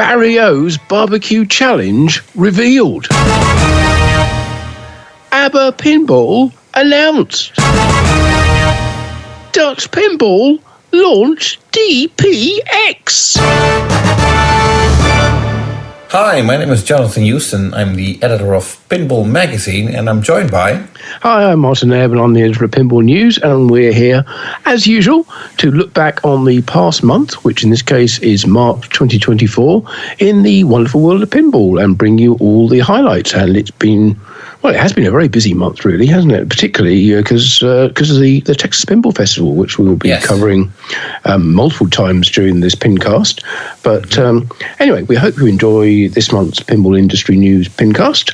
Barry O's barbecue challenge revealed. ABBA Pinball announced. Dutch Pinball launch DPX. Hi, my name is Jonathan Joosten. I'm the editor of Pinball magazine, and I'm joined by... Hi, I'm Martin Ebb, and I'm the editor of Pinball News, and we're here, as usual, to look back on the past month, which in this case is March 2024, in the wonderful world of pinball, and bring you all the highlights. And it has been a very busy month, really, hasn't it? Particularly because of the Texas Pinball Festival, which we will be covering multiple times during this PINcast. But anyway, we hope you enjoy this month's Pinball Industry News PINcast,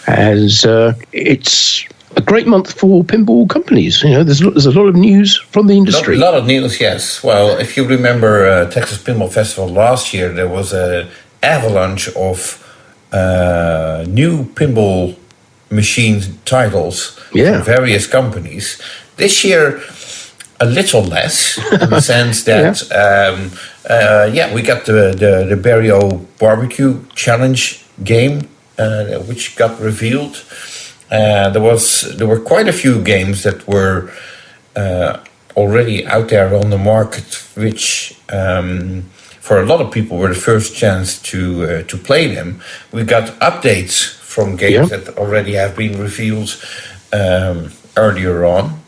as it's a great month for pinball companies. You know, there's a lot of news from the industry. A lot of news, yes. Well, if you remember Texas Pinball Festival last year, there was an avalanche of new pinball machine titles from various companies. This year, a little less, in the sense that we got the Barry O Barbecue Challenge game, which got revealed. There were quite a few games that were already out there on the market, which for a lot of people were the first chance to play them. We got updates from games that already have been revealed earlier on.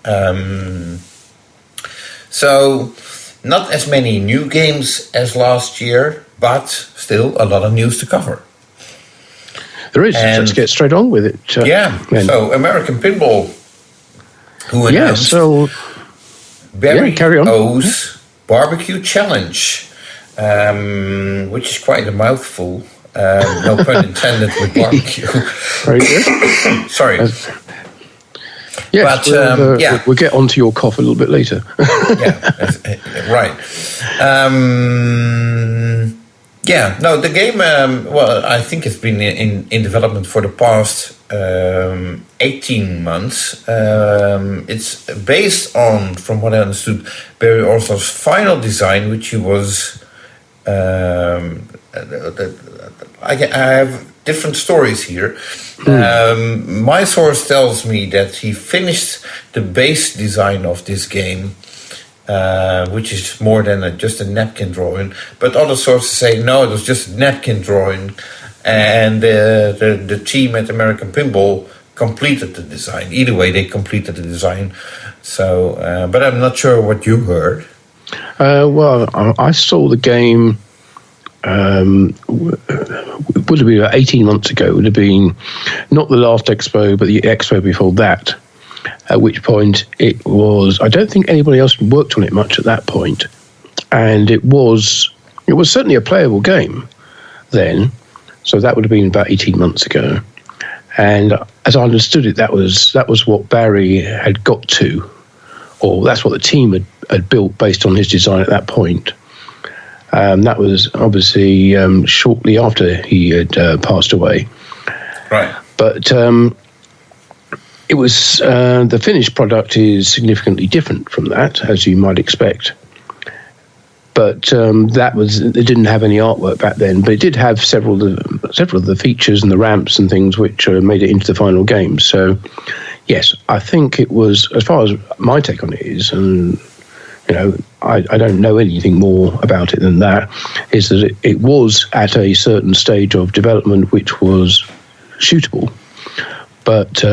So not as many new games as last year, but still a lot of news to cover. There is. Let's get straight on with it. So American Pinball, who announced Barry O's Barbecue Challenge, which is quite a mouthful. No pun intended with barbecue. Very good. Sorry. Yes, but, we'll get onto your cough a little bit later. Right. The game, I think it's been in development for the past 18 months. It's based on, from what I understood, Barry Oursler's final design, which he was... I have different stories here. My source tells me that he finished the base design of this game, which is more than just a napkin drawing. But other sources say no, it was just a napkin drawing, and the team at American Pinball completed the design. Either way, they completed the design. So, but I'm not sure what you heard. I saw the game. Would have been about 18 months ago. It would have been not the last expo, but the expo before that. At which point it was. I don't think anybody else worked on it much at that point, and it was certainly a playable game then. So that would have been about 18 months ago. And as I understood it, that was what Barry had got to, or that's what the team had built based on his design at that point. That was obviously shortly after he had passed away. Right. But it was the finished product is significantly different from that, as you might expect. But it didn't have any artwork back then, but it did have several of the features and the ramps and things which made it into the final game. So, yes, I think it was, as far as my take on it is, and I don't know anything more about it than that, is that it was at a certain stage of development which was shootable, but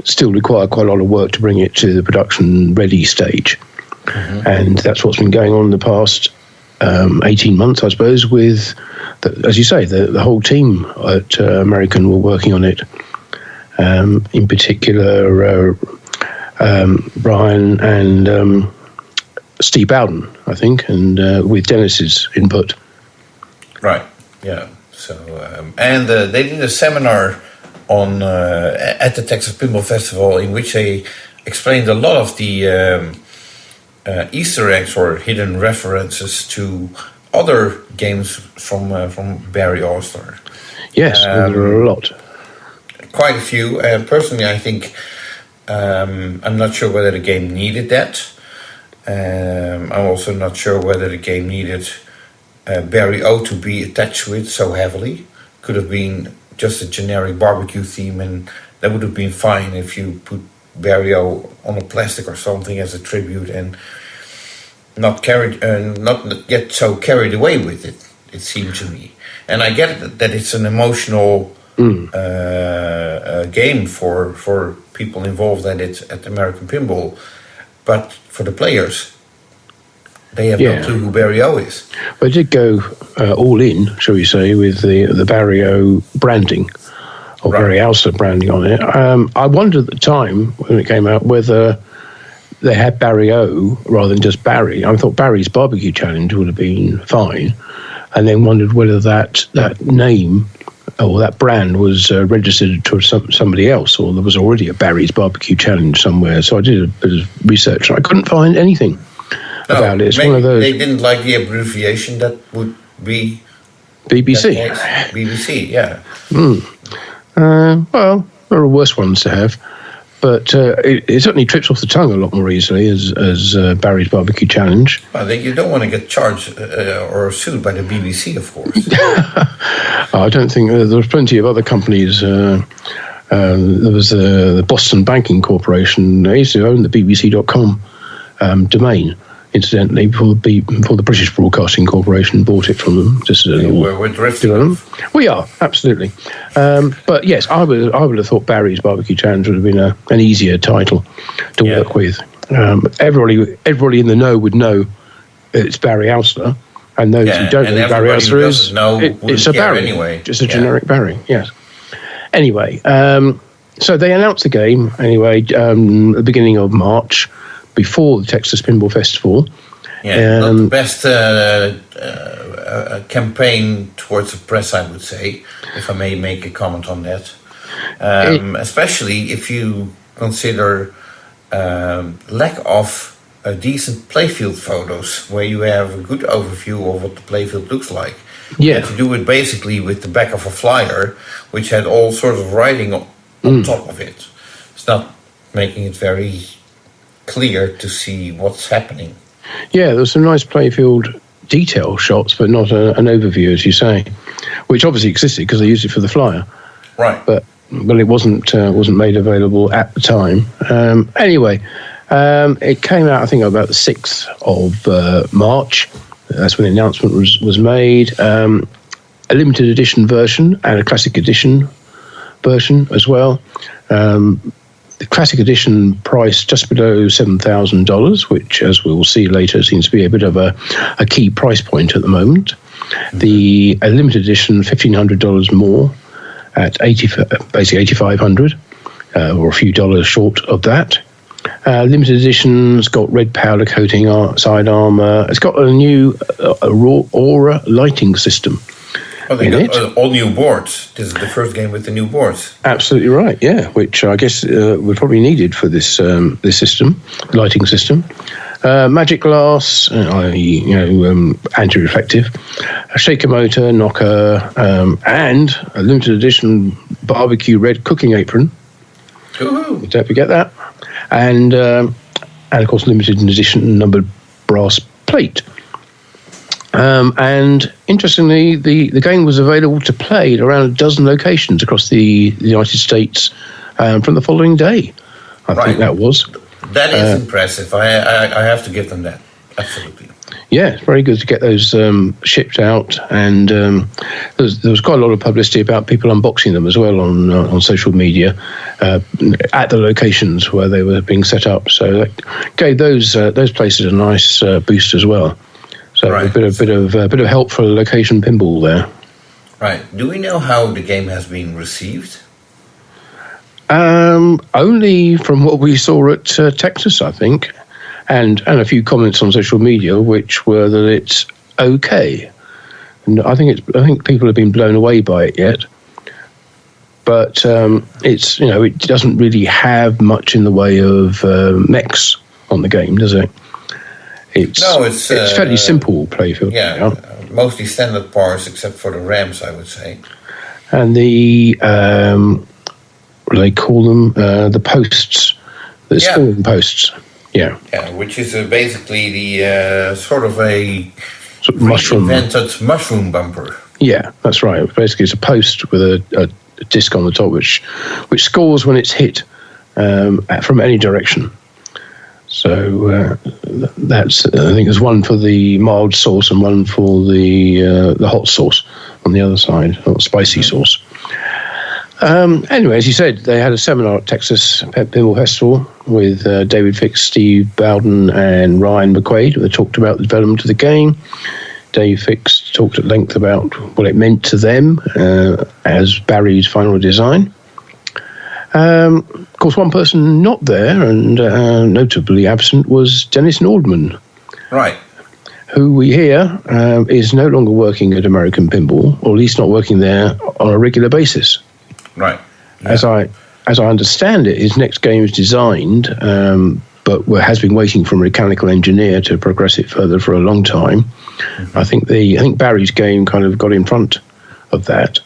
still required quite a lot of work to bring it to the production ready stage. Mm-hmm. And that's what's been going on in the past 18 months, I suppose, with, as you say, the whole team at American were working on it. In particular, Brian and Steve Bowden, I think, and with Dennis's input. Right. Yeah. So and they did a seminar on at the Texas Pinball Festival in which they explained a lot of the Easter eggs or hidden references to other games from Barry Oursler. Yes, there are a lot. Quite a few. Personally, I think I'm not sure whether the game needed that. I'm also not sure whether the game needed Barry O to be attached to it so heavily. Could have been just a generic barbecue theme, and that would have been fine if you put Barry O on a plastic or something as a tribute, and not get so carried away with it. It seemed to me, and I get that it's an emotional game for people involved at American Pinball, but for the players, they have no clue who Barry O is. But it did go all in, shall we say, with the Barry O branding, or Barry Oursler branding on it. I wondered at the time when it came out whether they had Barry O rather than just Barry. I thought Barry's Barbecue Challenge would have been fine, and then wondered whether that name or that brand was registered to somebody else, or there was already a Barry's Barbecue Challenge somewhere. So I did a bit of research, and I couldn't find anything about it. It's one of those. They didn't like the abbreviation that would be BBC. BBC, yeah. Well, there are worse ones to have, but it certainly trips off the tongue a lot more easily as Barry's Barbecue Challenge. I think you don't want to get charged or sued by the BBC, of course. I don't think there's plenty of other companies. There was the Boston Banking Corporation. They used to own the BBC.com domain. Incidentally, before the British Broadcasting Corporation bought it from them. Just as a little we're drifting. We are, absolutely. But yes, I would have thought Barry's Barbecue Challenge would have been an easier title to work with. Everybody in the know would know it's Barry Oursler, and those who don't know Barry Oursler is, it's a Barry, anyway. Just a generic Barry, yes. Anyway, so they announced the game, at the beginning of March, before the Texas Pinball Festival. Not the best campaign towards the press, I would say, if I may make a comment on that. Especially if you consider lack of decent playfield photos, where you have a good overview of what the playfield looks like. Yeah. To do it basically with the back of a flyer, which had all sorts of writing on top of it. It's not making it very clear to see what's happening. Yeah, there's some nice playfield detail shots, but not an overview, as you say, which obviously existed because they used it for the flyer. Right. But it wasn't made available at the time. It came out, I think, about the 6th of March. That's when the announcement was made. A limited edition version and a classic edition version as well. The classic edition priced just below $7,000, which, as we will see later, seems to be a bit of a key price point at the moment. The limited edition, $1,500 more, at basically $8,500, or a few dollars short of that. Limited edition's got red powder coating, side armor. It's got a new Aura lighting system. Oh, they got all new boards. This is the first game with the new boards. Absolutely right, yeah. Which I guess was probably needed for this system, lighting system. Magic glass, anti-reflective, a shaker motor, knocker, and a limited edition barbecue red cooking apron. Woohoo! Don't forget that. And of course, limited edition numbered brass plate. And interestingly, the game was available to play at around a dozen locations across the United States from the following day. I think that was. That is impressive. I have to give them that. Absolutely. Yeah, it's very good to get those shipped out, and there was quite a lot of publicity about people unboxing them as well on social media at the locations where they were being set up. So that gave those places a nice boost as well. So a bit of help for location pinball there. Right. Do we know how the game has been received? Only from what we saw at Texas, I think, and a few comments on social media, which were that it's okay. And I think people have been blown away by it yet. But it's it doesn't really have much in the way of mechs on the game, does it? It's fairly simple playfield. Yeah, mostly standard parts except for the ramps, I would say. And the what do they call them? The posts, the scoring posts. Yeah. Yeah, which is basically the sort of invented mushroom bumper. Yeah, that's right. Basically, it's a post with a disc on the top, which scores when it's hit from any direction. So that's, I think there's one for the mild sauce and one for the hot sauce on the other side, hot spicy sauce. Anyway, as you said, they had a seminar at Texas Pinball Festival with David Fix, Steve Bowden, and Ryan McQuaid. They talked about the development of the game. Dave Fix talked at length about what it meant to them as Barry's final design. Of course, one person not there and notably absent was Dennis Nordman. Right. Who we hear is no longer working at American Pinball, or at least not working there on a regular basis. Right. Yeah. As I understand it, his next game is designed, but has been waiting for a mechanical engineer to progress it further for a long time. Mm-hmm. I think Barry's game kind of got in front of that.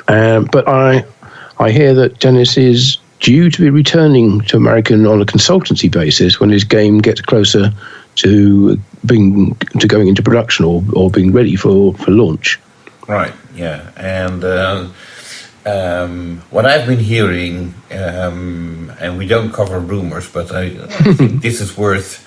But I hear that Dennis is due to be returning to American on a consultancy basis when his game gets closer to going into production or being ready for launch. Right. Yeah. And what I've been hearing, and we don't cover rumors, but I think this is worth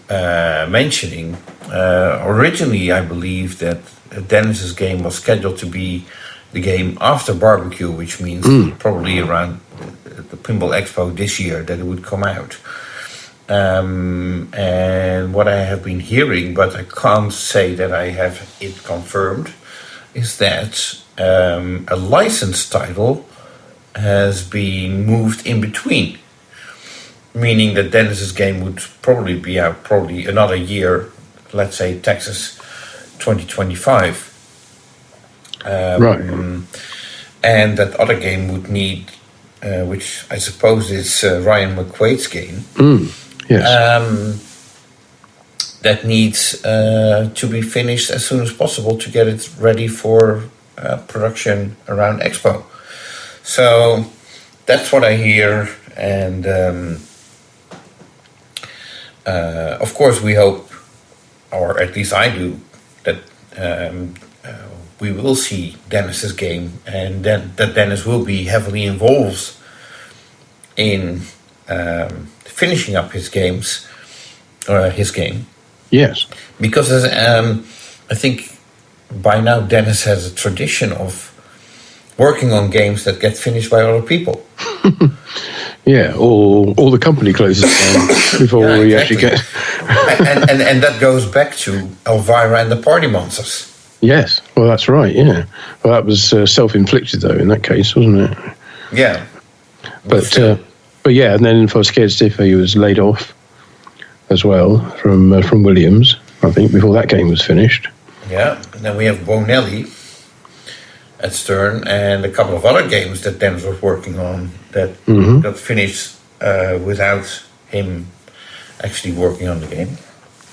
mentioning. Originally, I believe that Dennis's game was scheduled to be the game after barbecue, which means probably around the Pinball Expo this year that it would come out. And what I have been hearing, but I can't say that I have it confirmed, is that a licensed title has been moved in between, meaning that Dennis's game would probably be out probably another year, let's say Texas 2025. Right. And that other game would need, which I suppose is Ryan McQuaid's game. Yes. That needs to be finished as soon as possible to get it ready for production around Expo. So that's what I hear, and of course we hope, or at least I do, that we will see Dennis's game, and then that Dennis will be heavily involved in finishing up his game. Yes. Because I think by now Dennis has a tradition of working on games that get finished by other people. Yeah, all the company closes down before we actually get. and that goes back to Elvira and the Party Monsters. Yes, well, that's right. Yeah, well, that was self-inflicted though in that case, wasn't it? Yeah, but yeah, and then for Scared Stiff, he was laid off as well from Williams, I think, before that game was finished. Yeah, and then we have Bonelli at Stern, and a couple of other games that Dennis was working on that got finished without him actually working on the game.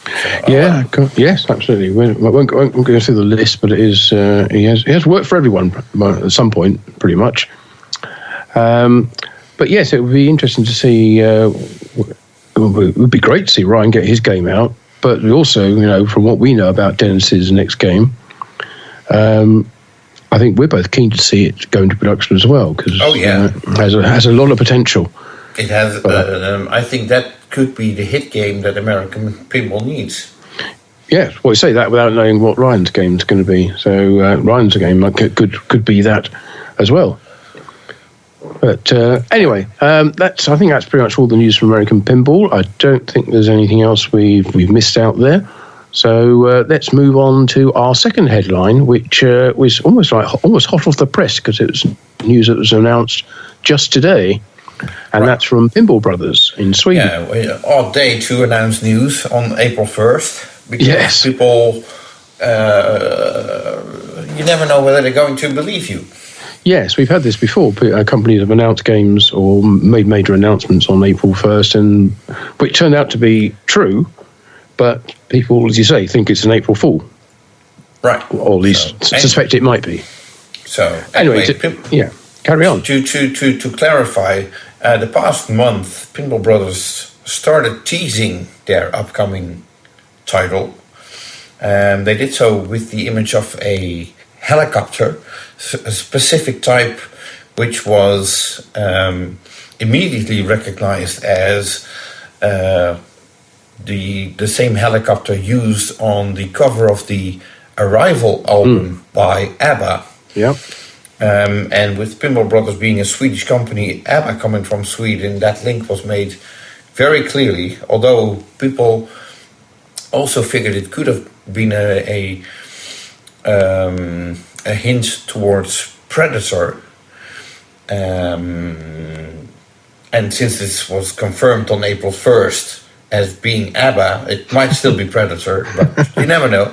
So, yes, absolutely. We won't go through the list, but it is he has worked for everyone at some point, pretty much. But yes, it would be interesting to see. It would be great to see Ryan get his game out, but also, from what we know about Dennis's next game, I think we're both keen to see it go into production as well, because it has a lot of potential. It has. I think that could be the hit game that American Pinball needs. Yes, well, you say that without knowing what Ryan's game is going to be. So Ryan's game could be that as well. But anyway, I think that's pretty much all the news from American Pinball. I don't think there's anything else we've missed out there. So let's move on to our second headline, which was almost hot off the press because it was news that was announced just today. And that's from Pinball Brothers in Sweden. Yeah, odd day to announce news on April 1st. Because people, you never know whether they're going to believe you. Yes, we've had this before. Companies have announced games or made major announcements on April 1st, and which turned out to be true, but people, as you say, think it's an April Fool. Right. Or at least suspect it might be. So, anyway carry on. To clarify, the past month, Pinball Brothers started teasing their upcoming title. They did so with the image of a helicopter, a specific type, which was immediately recognized as the same helicopter used on the cover of the Arrival album by ABBA. Yeah. And with Pinball Brothers being a Swedish company, ABBA coming from Sweden, that link was made very clearly, although people also figured it could have been a hint towards Predator. And since this was confirmed on April 1st as being ABBA, it might still be Predator, but you never know.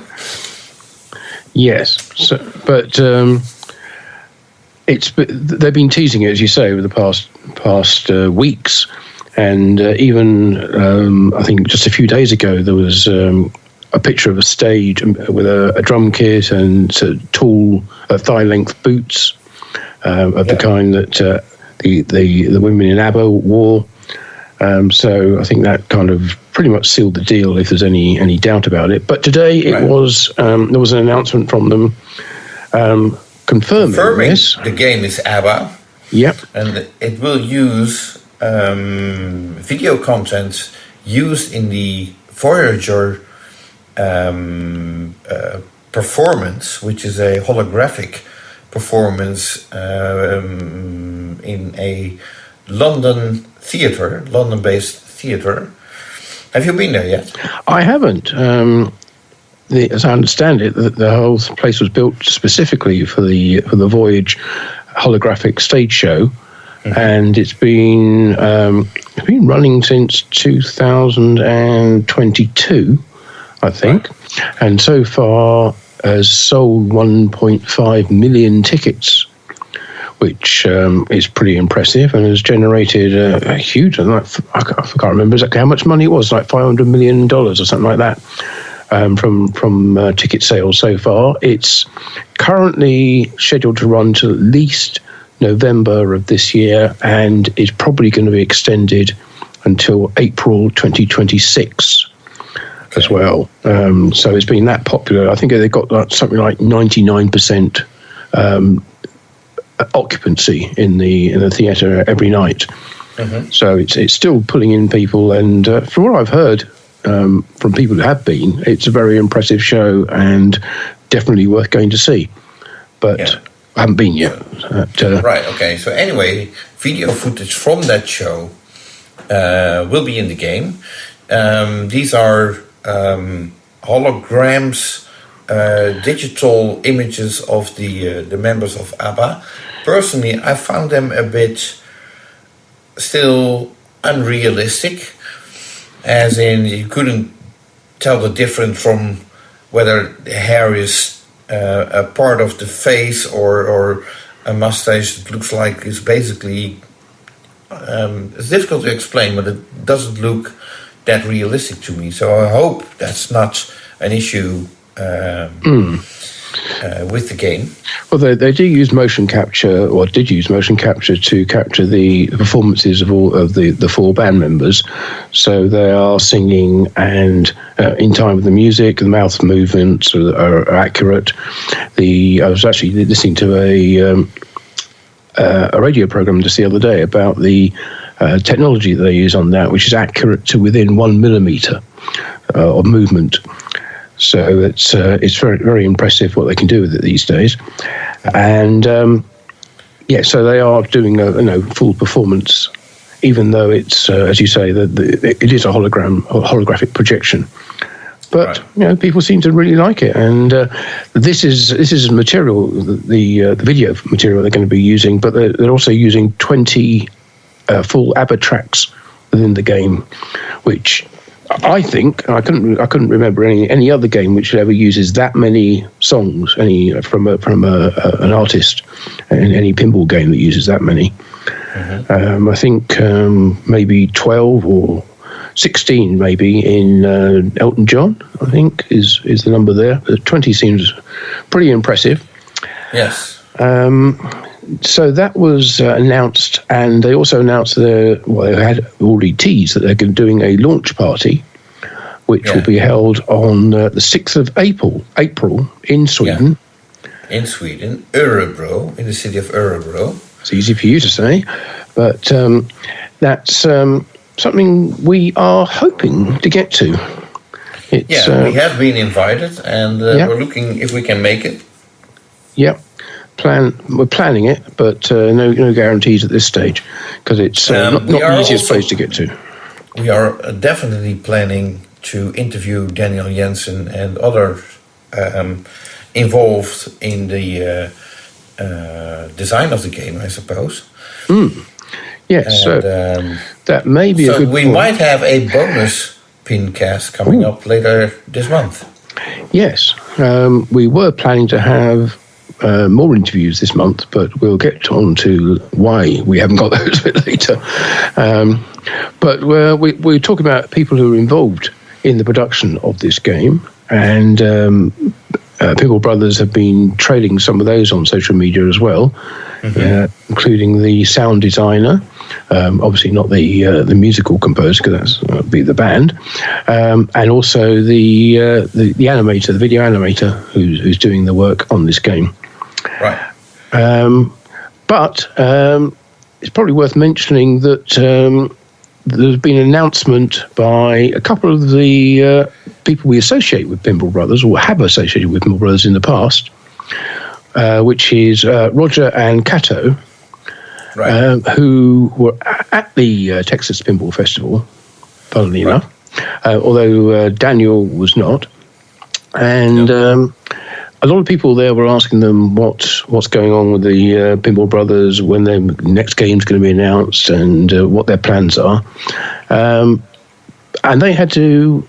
Yes, but they've been teasing it, as you say, over the past weeks, and even I think just a few days ago there was a picture of a stage with a drum kit and tall thigh-length boots of the kind that the women in ABBA wore. So I think that kind of pretty much sealed the deal, if there's any doubt about it. But today there was an announcement from them confirming this. The game is ABBA. Yep. And it will use video content used in the Voyager performance, which is a holographic performance in a London-based theatre. Have you been there yet? I haven't. As I understand it, the whole place was built specifically for the Voyage holographic stage show, and it's been running since 2022, I think, and so far has sold 1.5 million tickets, which is pretty impressive, and has generated a huge, I can't remember exactly how much money it was, like $500 million or something like that, from ticket sales so far. It's currently scheduled to run to at least November of this year, and is probably going to be extended until April 2026 as well. So it's been that popular. I think they got something like 99% occupancy in the theatre every night. So it's still pulling in people, and from what I've heard from people who have been, it's a very impressive show and definitely worth going to see. But I haven't been yet. Right, okay. So anyway, video footage from that show will be in the game. These are holograms, digital images of the members of ABBA. Personally, I found them a bit still unrealistic, as in you couldn't tell the difference from whether the hair is a part of the face or a mustache that looks like it's basically it's difficult to explain, but it doesn't look that realistic to me. So I hope that's not an issue with the game. Well, they do use motion capture, or did use motion capture to capture the performances of all of the four band members. So they are singing, and in time with the music, the mouth movements are accurate. I was actually listening to a radio program just the other day about the technology that they use on that, which is accurate to within 1 millimeter of movement. So it's very, very impressive what they can do with it these days. And so they are doing a full performance, even though it's as you say, it is a holographic projection. But people seem to really like it, and this is material, the video material they're going to be using. But they're also using 20 full ABBA tracks within the game, which I think I couldn't remember any other game which ever uses that many songs from an artist in any pinball game that uses that many. I think maybe 12 or 16 maybe in Elton John, I think is the number there. 20 seems pretty impressive. Yes. So that was announced, and they also announced they had already teased that they're doing a launch party, which will be held on the 6th of April in Sweden. Yeah. In Sweden, Örebro, in the city of Örebro. It's easy for you to say, but that's something we are hoping to get to. We have been invited, and we're looking if we can make it. Yeah, we're planning it, but no guarantees at this stage, because it's not the easiest place to get to. We are definitely planning to interview Daniel Jensen and others involved in the design of the game, I suppose. Yes, so that may be a good we point. might have a bonus PINcast coming up later this month. Yes, we were planning to have more interviews this month, but we'll get on to why we haven't got those a bit later. But we're talking about people who are involved in the production of this game, and Pinball Brothers have been trailing some of those on social media as well, including the sound designer, obviously not the musical composer, because that'll be the band, and also the animator, the video animator, who's doing the work on this game. Right. But it's probably worth mentioning that there's been an announcement by a couple of the people we associate with Pinball Brothers, or have associated with Pinball Brothers in the past, which is Roger and Kato, who were at the Texas Pinball Festival, funnily enough, although Daniel was not. And a lot of people there were asking them what's going on with the Pinball Brothers, when their next game's going to be announced, and what their plans are. And they had to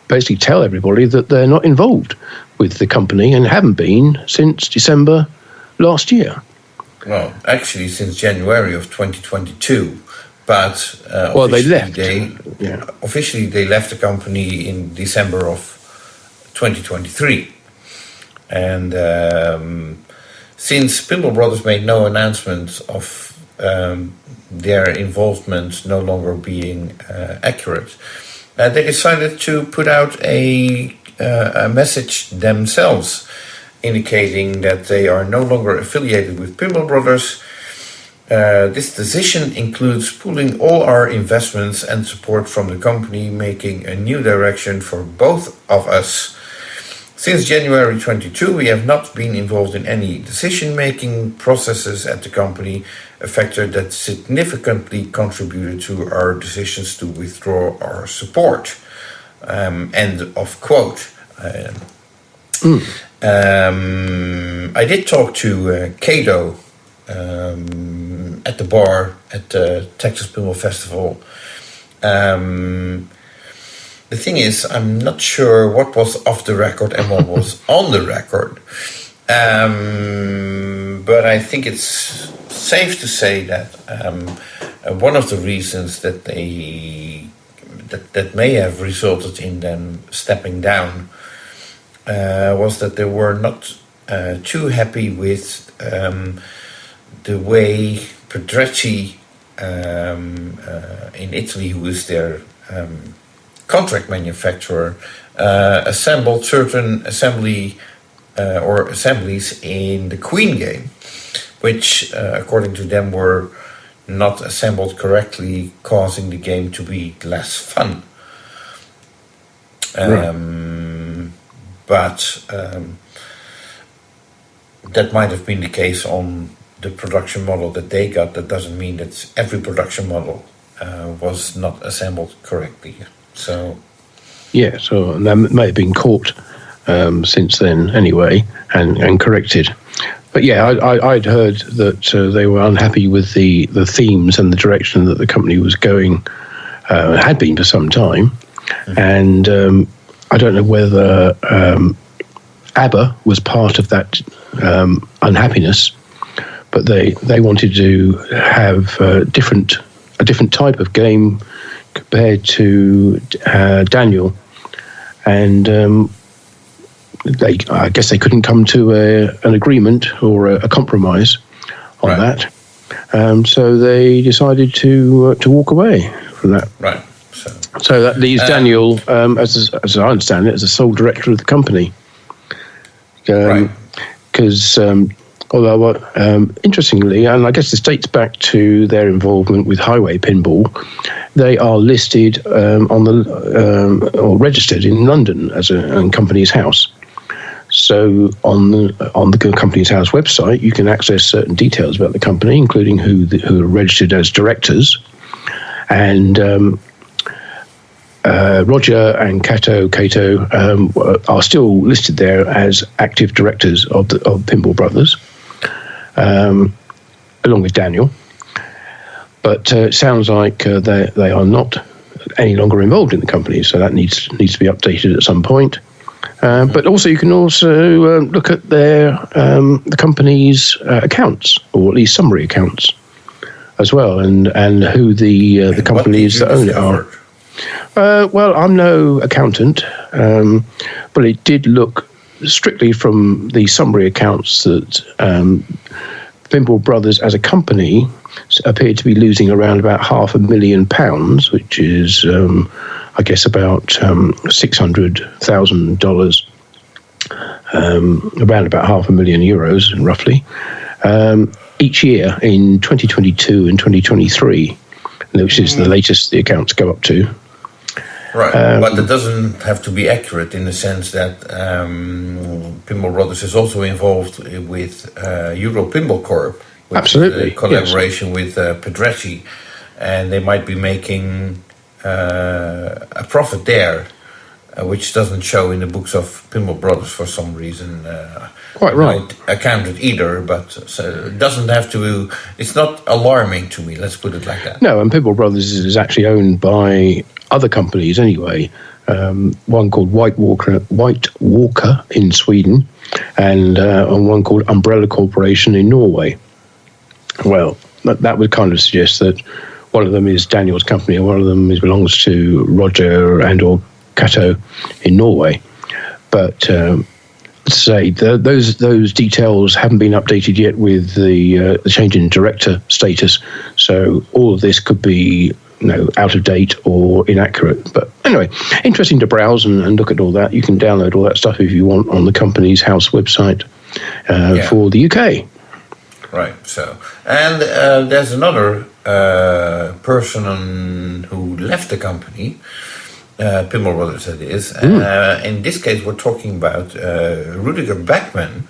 basically tell everybody that they're not involved with the company and haven't been since December last year. Well, actually, since January of 2022. But they left. Officially, they left the company in December of 2023. And since Pinball Brothers made no announcement of their involvement no longer being accurate, they decided to put out a message themselves, indicating that they are no longer affiliated with Pinball Brothers. This decision includes pulling all our investments and support from the company, making a new direction for both of us. Since January 22, we have not been involved in any decision-making processes at the company, a factor that significantly contributed to our decisions to withdraw our support. End of quote. I did talk to Kato at the bar at the Texas Pinball Festival. The thing is, I'm not sure what was off the record and what was on the record. But I think it's safe to say that one of the reasons that that may have resulted in them stepping down was that they were not too happy with the way Pedretti in Italy, who is their contract manufacturer, assembled certain assemblies in the Queen game, which according to them were not assembled correctly, causing the game to be less fun. But that might have been the case on the production model that they got. That doesn't mean that every production model was not assembled correctly. So that may have been caught since then anyway, and corrected. But yeah, I'd heard that they were unhappy with the themes and the direction that the company was going, had been for some time. And I don't know whether ABBA was part of that unhappiness, but they wanted to have a different type of game compared to Daniel, and I guess they couldn't come to an agreement or a compromise on that. So they decided to walk away from that. Right. So that leaves Daniel, as I understand it, as the sole director of the company. Right. Because although interestingly, and I guess this dates back to their involvement with Highway Pinball, they are listed on the or registered in London as a company's house. So on the company's house website, you can access certain details about the company, including who are registered as directors, and Roger and Cato are still listed there as active directors of Pinball Brothers, along with Daniel. But it sounds like they are not any longer involved in the company, so that needs to be updated at some point. But also, you can also look at the company's accounts, or at least summary accounts, as well, and who the companies that own it are. Well, I'm no accountant, but it did look strictly from the summary accounts that Pinball Brothers as a company appeared to be losing around about £500,000, which is, I guess, about $600,000, around about €500,000 roughly, each year in 2022 and 2023, which is the latest the accounts go up to. Right, but it doesn't have to be accurate in the sense that Pinball Brothers is also involved with Euro Pinball Corp. Absolutely, collaboration with Pedretti, and they might be making a profit there, which doesn't show in the books of Pinball Brothers for some reason. Quite right. Not accounted either, but so it doesn't have to. It's not alarming to me. Let's put it like that. No, and Pinball Brothers is actually owned by other companies anyway. One called White Walker in Sweden, and one called Umbrella Corporation in Norway. Well, that would kind of suggest that one of them is Daniel's company, and one of them belongs to Roger and or Cato in Norway. But say those details haven't been updated yet with the change in director status. So all of this could be out of date or inaccurate. But anyway, interesting to browse and look at all that. You can download all that stuff if you want on the company's house website for the UK. Right. So, and there's another person who left the company, Pinball Brothers, that is. In this case, we're talking about Rudiger Beckman,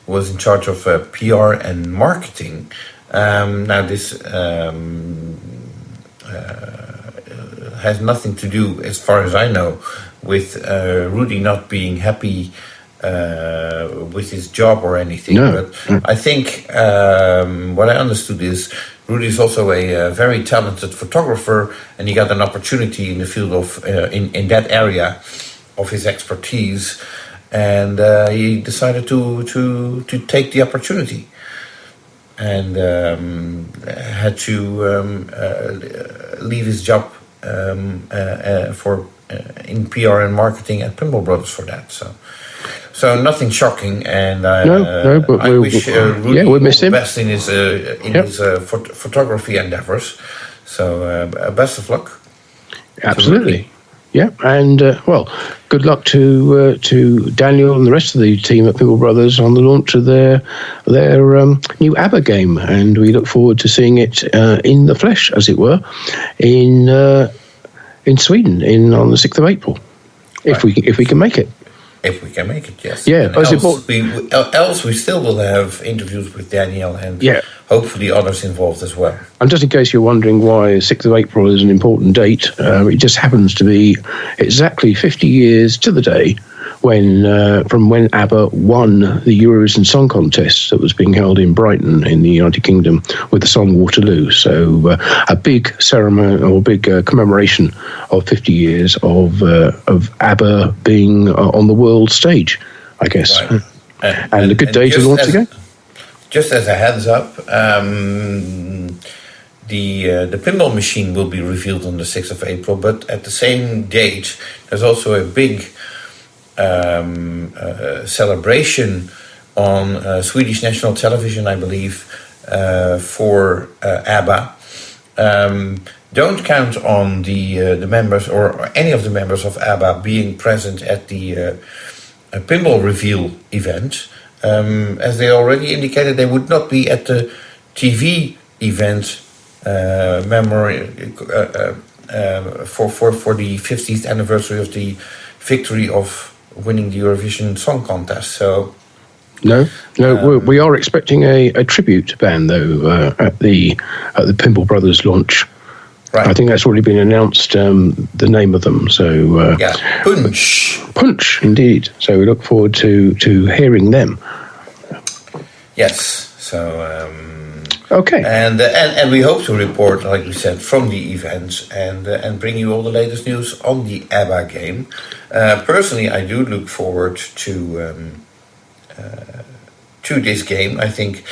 who was in charge of PR and marketing. Now, this has nothing to do, as far as I know, with Rudy not being happy with his job or anything. No. But I think what I understood is Rudy is also a very talented photographer, and he got an opportunity in the field of in that area of his expertise, and he decided to take the opportunity, and had to leave his job for in PR and marketing at Pinball Brothers for that. So nothing shocking, and but I wish Rudy all the best in his photography endeavors. So best of luck. Absolutely, yeah, and good luck to Daniel and the rest of the team at Pinball Brothers on the launch of their new ABBA game, and we look forward to seeing it in the flesh, as it were, in Sweden on the 6th of April, if we can make it. If we can make it, yes. Yeah, else we still will have interviews with Daniel and hopefully others involved as well. And just in case you're wondering why 6th of April is an important date, it just happens to be exactly 50 years to the day from when ABBA won the Eurovision Song Contest that was being held in Brighton in the United Kingdom with the song Waterloo. So a big ceremony or big commemoration of 50 years of ABBA being on the world stage, I guess. Right. And a good day to launch again. Just as a heads up, the pinball machine will be revealed on the 6th of April, but at the same date, there's also a big celebration on Swedish national television, I believe, for ABBA, don't count on the members or any of the members of ABBA being present at the pinball reveal event, as they already indicated they would not be at the TV event memory for the 50th anniversary of the victory of winning the Eurovision Song Contest. So no, we are expecting a tribute band though at the Pinball Brothers launch. Right. I think that's already been announced. The name of them. So Punch, indeed. So we look forward to hearing them. Yes. So. Okay. And we hope to report, like we said, from the events and bring you all the latest news on the ABBA game. Personally, I do look forward to this game. I think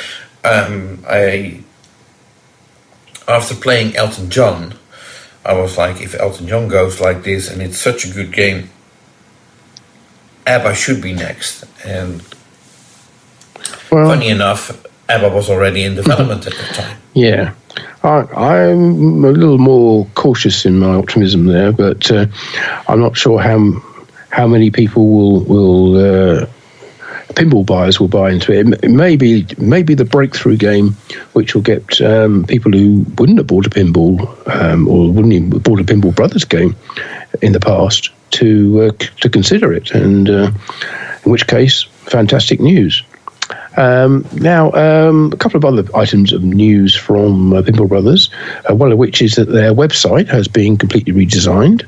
after playing Elton John, I was like, if Elton John goes like this and it's such a good game, ABBA should be next. And funny enough, ABBA was already in development at the time. Yeah, I'm a little more cautious in my optimism there, but I'm not sure how many people will pinball buyers will buy into it. It may be the breakthrough game, which will get people who wouldn't have bought a pinball or wouldn't even have bought a Pinball Brothers game in the past to consider it, and in which case, fantastic news. Now, a couple of other items of news from Pinball Brothers, one of which is that their website has been completely redesigned,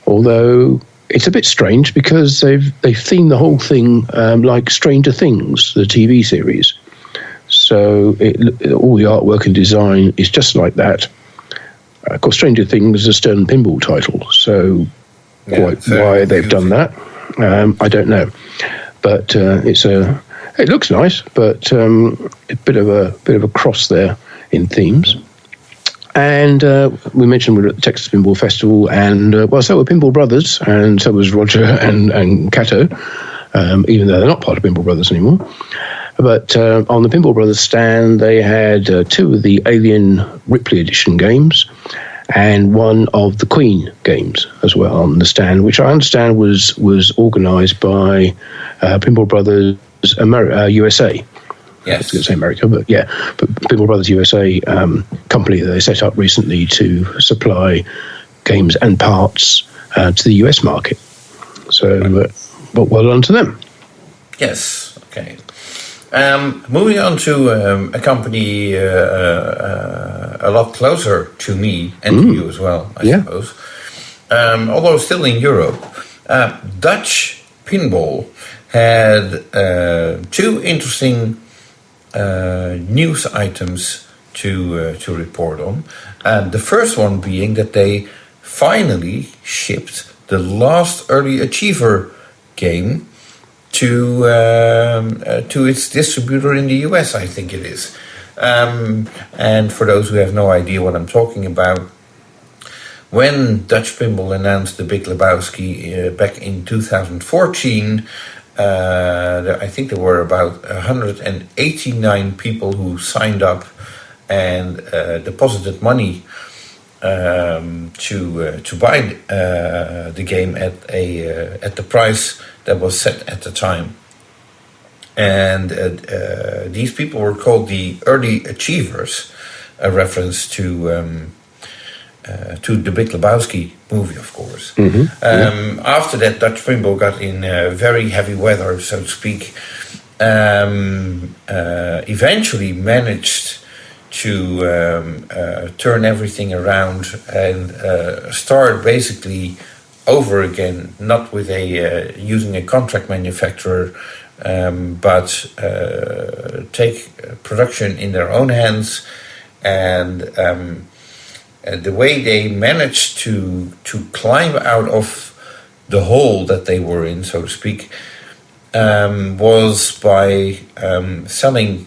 although it's a bit strange because they've themed the whole thing like Stranger Things, the TV series. So all the artwork and design is just like that. Of course, Stranger Things is a Stern Pinball title, so why they've done that, I don't know. But it looks nice, but a bit of a cross there in themes. And we mentioned we were at the Texas Pinball Festival, and so were Pinball Brothers, and so was Roger and Kato, even though they're not part of Pinball Brothers anymore. But on the Pinball Brothers stand, they had two of the Alien Ripley Edition games and one of the Queen games as well on the stand, which I understand was organised by Pinball Brothers USA. Yes. I was going to say America, but Pinball Brothers USA company that they set up recently to supply games and parts to the US market. So, but well done to them. Yes. Okay. Moving on to a company a lot closer to me and to you as well, I suppose. Although still in Europe, Dutch Pinball had two interesting news items to report on. The first one being that they finally shipped the last early achiever game to its distributor in the US, I think it is. And for those who have no idea what I'm talking about, when Dutch Pinball announced the Big Lebowski back in 2014, I think there were about 189 people who signed up and deposited money to buy the game at the price that was set at the time. And these people were called the Early Achievers, a reference to the Big Lebowski movie, of course. Mm-hmm. After that, Dutch Pinball got in very heavy weather, so to speak. Eventually managed to turn everything around and start basically over again, not with using a contract manufacturer, but take production in their own hands. And the way they managed to climb out of the hole that they were in, so to speak, was by selling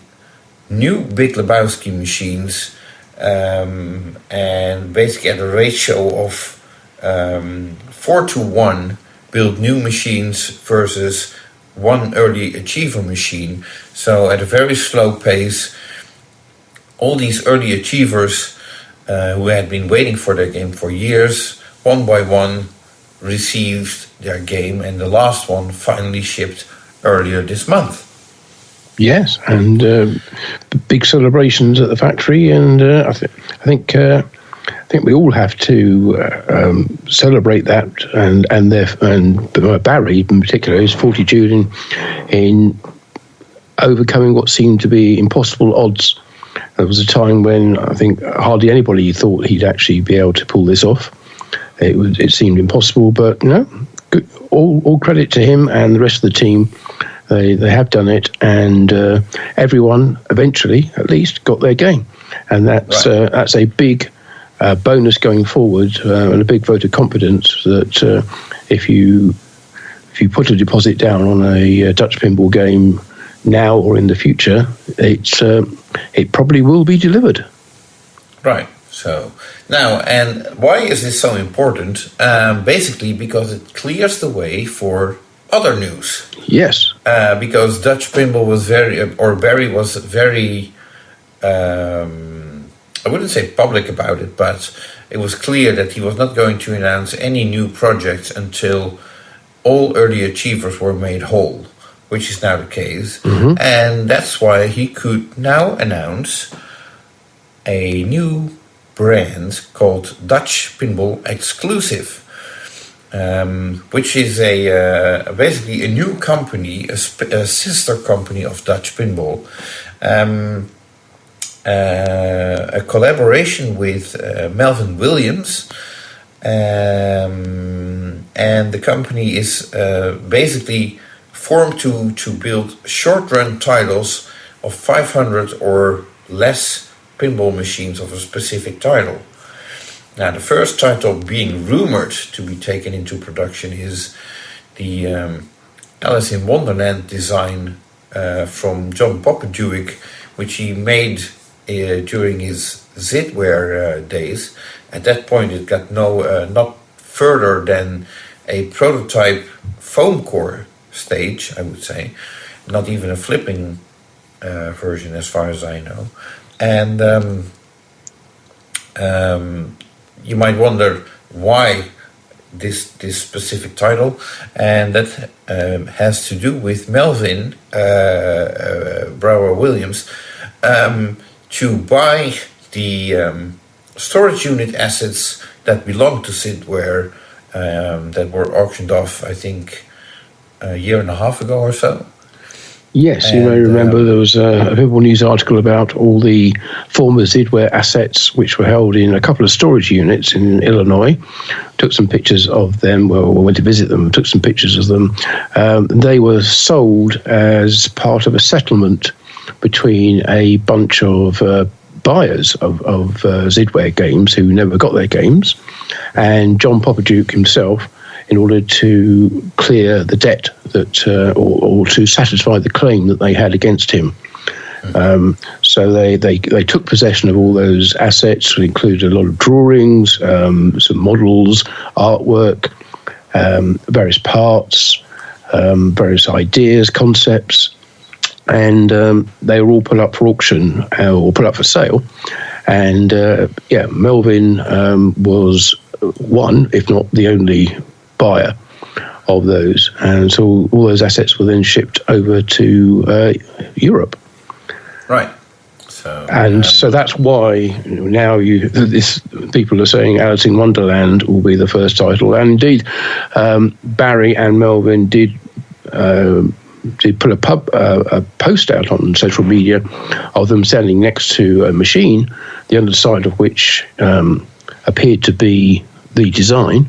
new Big Lebowski machines, and basically at a ratio of 4-to-1 build new machines versus one early achiever machine. So at a very slow pace, all these early achievers who had been waiting for their game for years, one by one received their game, and the last one finally shipped earlier this month. Yes, and big celebrations at the factory, and I think we all have to celebrate that, and Barry in particular, his fortitude in overcoming what seemed to be impossible odds. There was a time when I think hardly anybody thought he'd actually be able to pull this off. It seemed impossible, but all credit to him and the rest of the team. They have done it, and everyone eventually, at least, got their game, and that's a big bonus going forward, and a big vote of confidence that if you put a deposit down on a Dutch pinball game now or in the future, it probably will be delivered. Right. So now, and why is this so important? Basically, because it clears the way for other news. Yes. Because Dutch pinball was Barry was very, I wouldn't say public about it, but it was clear that he was not going to announce any new projects until all early achievers were made whole, which is now the case. Mm-hmm. And that's why he could now announce a new brand called Dutch Pinball Exclusive, which is basically a new company, a sister company of Dutch Pinball, a collaboration with Melvin Williams, and the company is basically formed to build short-run titles of 500 or less pinball machines of a specific title. Now, the first title being rumored to be taken into production is the Alice in Wonderland design from John Poppenduik, which he made during his Zidware days. At that point, it got not further than a prototype foam core stage, I would say, not even a flipping version as far as I know. And you might wonder why this specific title, and that has to do with Melvin Brower Williams to buy the storage unit assets that belong to Zidware that were auctioned off, I think, a year and a half ago or so. Yes, you may remember there was a Pinball News article about all the former Zidware assets which were held in a couple of storage units in Illinois. Took some pictures of them, we went to visit them, took some pictures of them. They were sold as part of a settlement between a bunch of buyers of Zidware games who never got their games, and John Poppenduik himself, in order to clear the debt that, or to satisfy the claim that they had against him. So they took possession of all those assets, which included a lot of drawings, some models, artwork, various parts, various ideas, concepts, and they were all put up for auction or put up for sale. And Melvin was one, if not the only, buyer of those, and so all those assets were then shipped over to Europe. Right. So that's why now people are saying Alice in Wonderland will be the first title, and indeed Barry and Melvin did put a post out on social media of them standing next to a machine, the underside of which appeared to be the design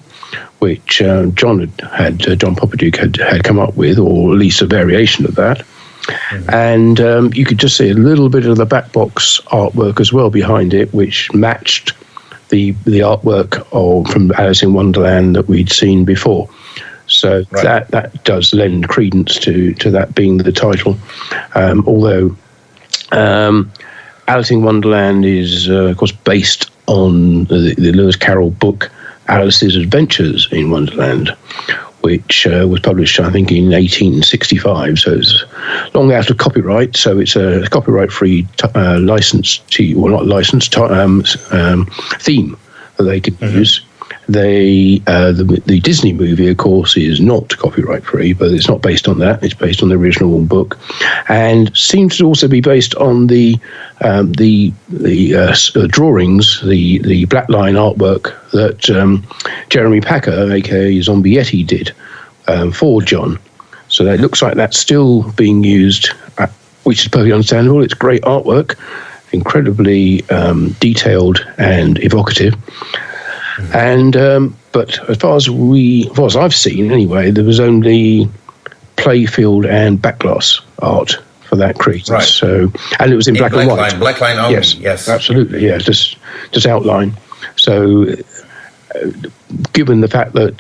which John Poppenduik had come up with, or at least a variation of that. Mm-hmm. And you could just see a little bit of the back box artwork as well behind it, which matched the artwork from Alice in Wonderland that we'd seen before. So that does lend credence to that being the title. Although Alice in Wonderland is, of course, based on the Lewis Carroll book Alice's Adventures in Wonderland, which was published, I think, in 1865. So it's long out of copyright. So it's a copyright-free license, well, not license, theme that they could use. The Disney movie, of course, is not copyright-free, but it's not based on that. It's based on the original book, and seems to also be based on the drawings, the blackline artwork that Jeremy Packer, aka Zombie Yeti, did for John. So it looks like that's still being used, which is perfectly understandable. It's great artwork, incredibly detailed and evocative. And but as far as I've seen anyway, there was only playfield and backglass art for that crease. Right. So, and it was in black and white. Black line only. Yes, absolutely. Yeah, just outline. So, given the fact that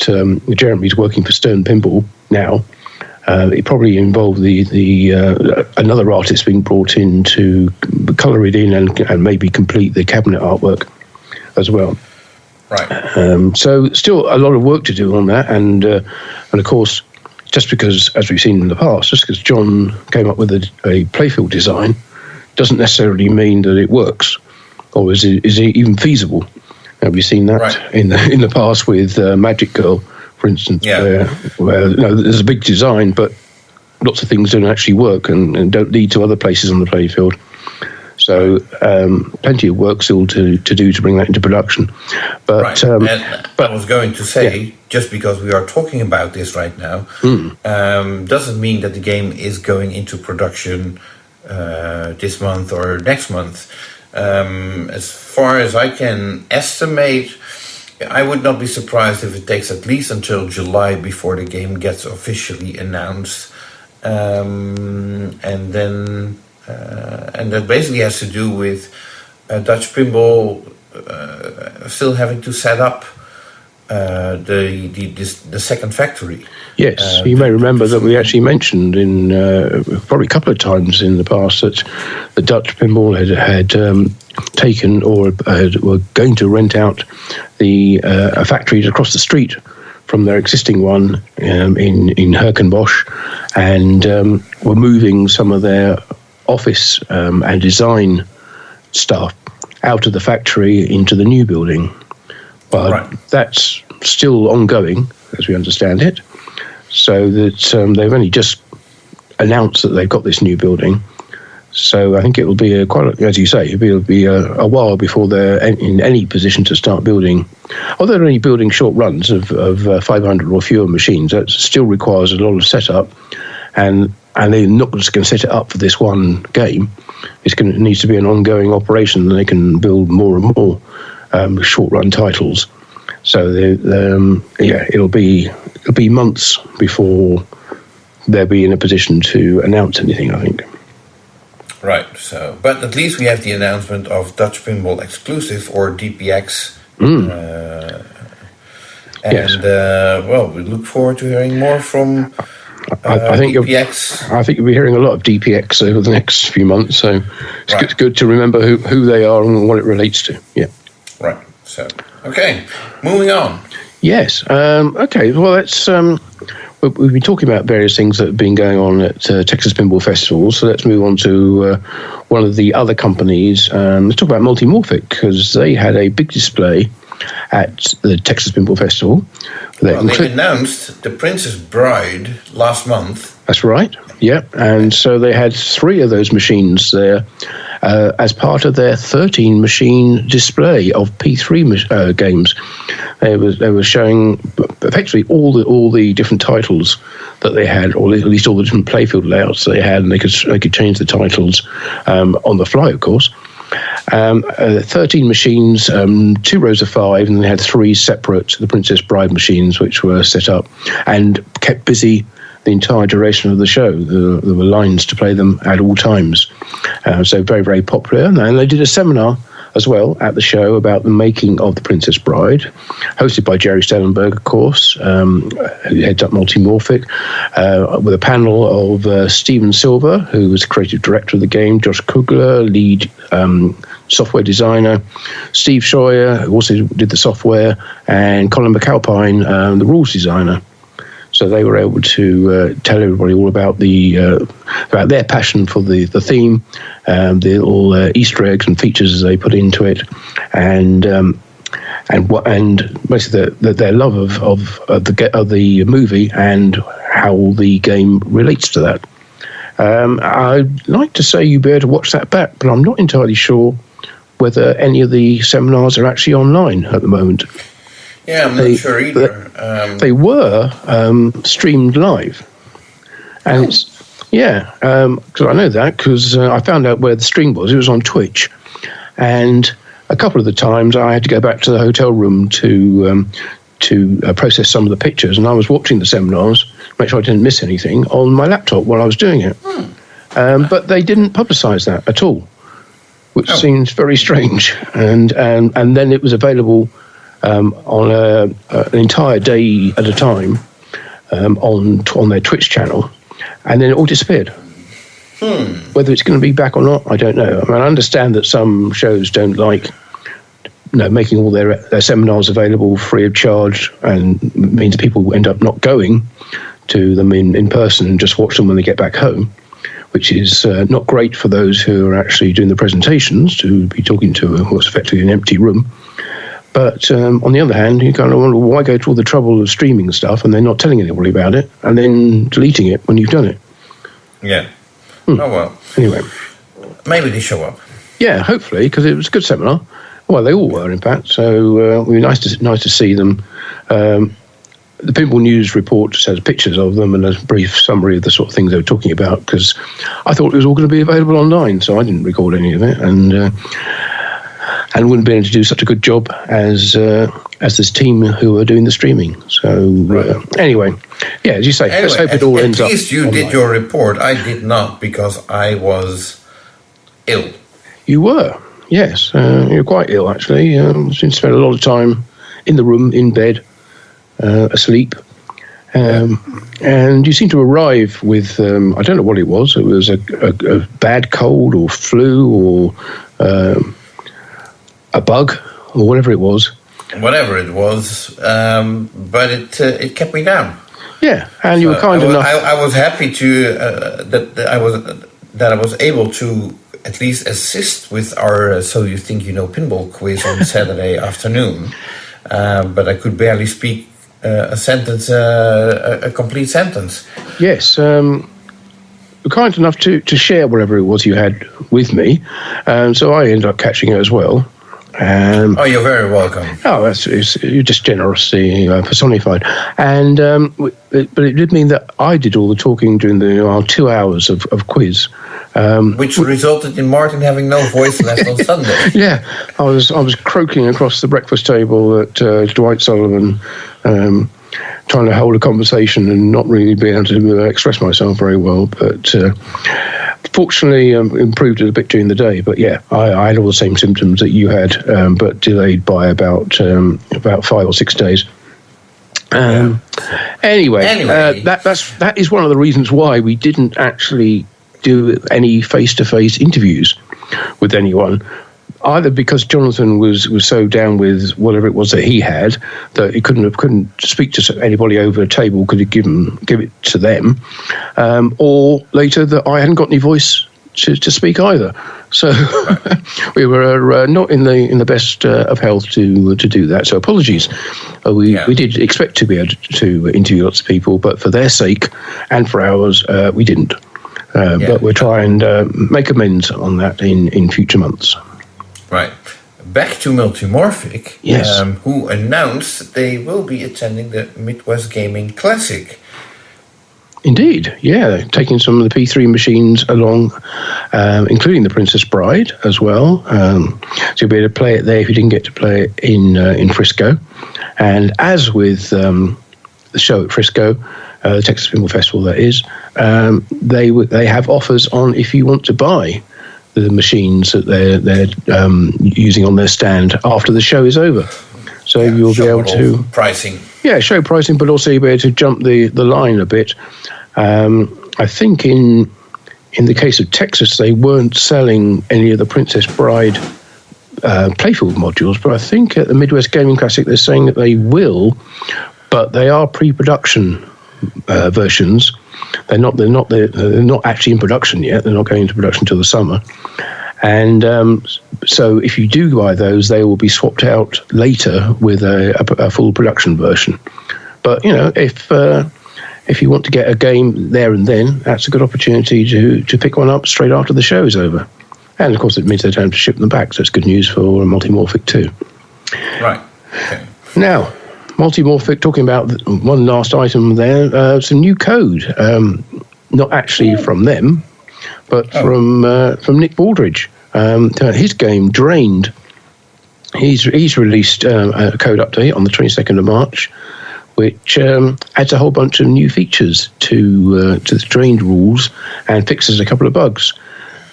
Jeremy's working for Stern Pinball now, it probably involved the another artist being brought in to colour it in and maybe complete the cabinet artwork as well. Right. So still a lot of work to do on that, and of course, just because, as we've seen in the past, just because John came up with a playfield design doesn't necessarily mean that it works, or is it even feasible. We've seen that in the past with Magic Girl, for instance, where there's a big design, but lots of things don't actually work and don't lead to other places on the playfield. So plenty of work still to do to bring that into production. But, but I was going to say, just because we are talking about this right now, doesn't mean that the game is going into production this month or next month. As far as I can estimate, I would not be surprised if it takes at least until July before the game gets officially announced. And that basically has to do with Dutch Pinball still having to set up the second factory. Yes, you may remember that we actually mentioned in probably a couple of times in the past that the Dutch Pinball had taken or were going to rent out a factory across the street from their existing one in Herkenbosch, and were moving some of their office and design staff out of the factory into the new building. But that's still ongoing, as we understand it. So that they've only just announced that they've got this new building. So I think it will be as you say, it'll be a while before they're in any position to start building. Although they're only building short runs of 500 or fewer machines, that still requires a lot of setup, and they're not just going to set it up for this one game. It needs to be an ongoing operation, and they can build more and more short run titles. So it'll be months before they'll be in a position to announce anything, I think. Right. So, but at least we have the announcement of Dutch Pinball Exclusive, or DPX. We look forward to hearing more from I think DPX. I think you'll be hearing a lot of DPX over the next few months. So it's good to remember who they are and what it relates to. Yeah. Right. So, okay, moving on. Yes. Okay. Well, let's. We've been talking about various things that have been going on at Texas Pinball Festival. So let's move on to one of the other companies. Let's talk about Multimorphic, because they had a big display at the Texas Pinball Festival. They announced the Princess Bride last month. That's right. Yeah. And so they had 3 of those machines there as part of their 13 machine display of P3 games. They were showing effectively all the different titles that they had, or at least all the different playfield layouts they had, and they could change the titles on the fly, of course. 13 machines, 2 rows of 5, and they had 3 separate The Princess Bride machines, which were set up and kept busy the entire duration of the show. There were lines to play them at all times. So very, very popular. And they did a seminar as well at the show about the making of The Princess Bride, hosted by Jerry Stellenberg, of course, who heads up Multimorphic, with a panel of Steven Silver, who was the creative director of the game, Josh Kugler, lead software designer, Steve Scheuer, who also did the software, and Colin McAlpine, the rules designer. So they were able to tell everybody all about about their passion for the theme, the little Easter eggs and features they put into it, and basically their love of the movie and how the game relates to that. I'd like to say you'd be able to watch that back, but I'm not entirely sure whether any of the seminars are actually online at the moment. Yeah, I'm not sure either. They were streamed live, and because I know that because I found out where the stream was. It was on Twitch, and a couple of the times I had to go back to the hotel room to process some of the pictures, and I was watching the seminars, make sure I didn't miss anything on my laptop while I was doing it. But they didn't publicise that at all, which seems very strange. And then it was available on an entire day at a time on their Twitch channel, and then it all disappeared. Whether it's going to be back or not, I don't know. I mean, I understand that some shows don't like making all their seminars available free of charge, and means people end up not going to them in person and just watch them when they get back home, which is not great for those who are actually doing the presentations, to be talking to what's effectively an empty room. But on the other hand, you kind of wonder, why go to all the trouble of streaming stuff and then not telling anybody about it and then deleting it when you've done it? Yeah. Oh, well. Anyway. Maybe they show up. Yeah, hopefully, because it was a good seminar. Well, they all were, in fact. So it would be nice to see them. The Pinball News report just has pictures of them and a brief summary of the sort of things they were talking about, because I thought it was all going to be available online, so I didn't record any of it, and wouldn't be able to do such a good job as this team who are doing the streaming. So anyway, yeah, as you say, let's hope it all ends up. At least you did your report. I did not, because I was ill. You were, yes. You were quite ill, actually. Spent a lot of time in the room, in bed, asleep. And you seem to arrive with, I don't know what it was. It was a bad cold or flu or a bug or whatever it was. Whatever it was, but it kept me down. Yeah, and you were kind enough. I was happy to that I was able to at least assist with our So You Think You Know Pinball quiz on Saturday afternoon, but I could barely speak a sentence, a complete sentence. Yes, you were kind enough to share whatever it was you had with me, so I ended up catching it as well. You're very welcome. You're just generosity personified. And but it did mean that I did all the talking during our 2 hours of quiz, which resulted in Martin having no voice left on Sunday. Yeah, I was croaking across the breakfast table at Dwight Sullivan, trying to hold a conversation and not really being able to express myself very well, but. Fortunately, improved it a bit during the day, but yeah, I had all the same symptoms that you had, but delayed by about 5 or 6 days. Anyway, that is one of the reasons why we didn't actually do any face-to-face interviews with anyone. Either because Jonathan was so down with whatever it was that he had that he couldn't speak to anybody over a table, could he give it to them, or later that I hadn't got any voice to speak either. So we were not in the best of health to do that. So apologies. We did expect to be able to interview lots of people, but for their sake and for ours, we didn't. But we're trying to make amends on that in future months. Right. Back to Multimorphic, yes. Who announced they will be attending the Midwest Gaming Classic. Indeed, yeah. Taking some of the P3 machines along, including the Princess Bride as well. So you'll be able to play it there if you didn't get to play it in Frisco. And as with the show at Frisco, the Texas Pinball Festival, that is, they have offers on if you want to buy the machines that they're using on their stand after the show is over. So you'll be able to pricing. Yeah, show pricing, but also you'll be able to jump the line a bit. I think in the case of Texas, they weren't selling any of the Princess Bride playfield modules, but I think at the Midwest Gaming Classic they're saying that they will, but they are pre-production versions. They're not actually in production yet. They're not going into production until the summer. And so if you do buy those, they will be swapped out later with a full production version. But, if you want to get a game there and then, that's a good opportunity to pick one up straight after the show is over. And, of course, it means they don't have to ship them back, so it's good news for Multimorphic too. Right. Okay. Now, Multimorphic, talking about one last item there, some new code. Not actually from them, but from Nick Baldridge. His game, Drained, he's released a code update on the 22nd of March, which adds a whole bunch of new features to the Drained rules and fixes a couple of bugs.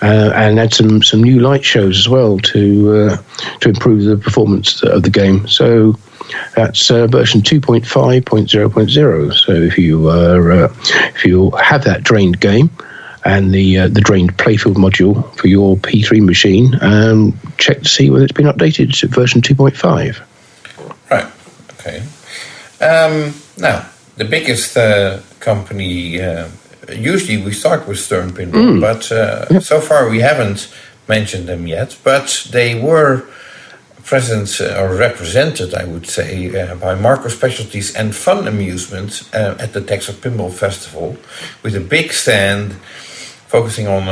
And adds some new light shows as well to improve the performance of the game. So that's version 2.5.0.0. So if you have that Drained game and the Drained playfield module for your P3 machine, check to see whether it's been updated to version 2.5. Right. Okay. Now, the biggest company. Usually we start with Stern Pinball, but so far we haven't mentioned them yet. But they were present or represented, I would say, by Marco Specialties and Fun Amusement at the Texas Pinball Festival, with a big stand focusing on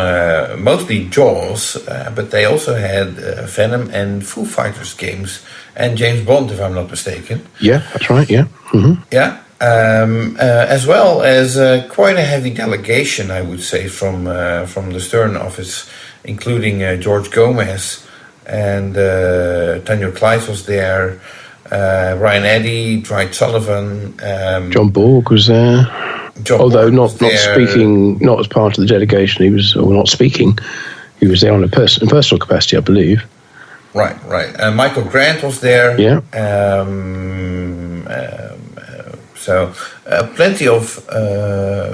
mostly Jaws, but they also had Venom and Foo Fighters games and James Bond, if I'm not mistaken. Yeah, that's right. Yeah. Mm-hmm. Yeah. As well as quite a heavy delegation, I would say, from the Stern office, including George Gomez and Tanyo Kleis was there, Ryan Eddy, Dwight Sullivan, John Borg was there. Although not speaking, not as part of the delegation, he was not speaking. He was there on a personal capacity, I believe. Right. Michael Grant was there. Yeah. So plenty of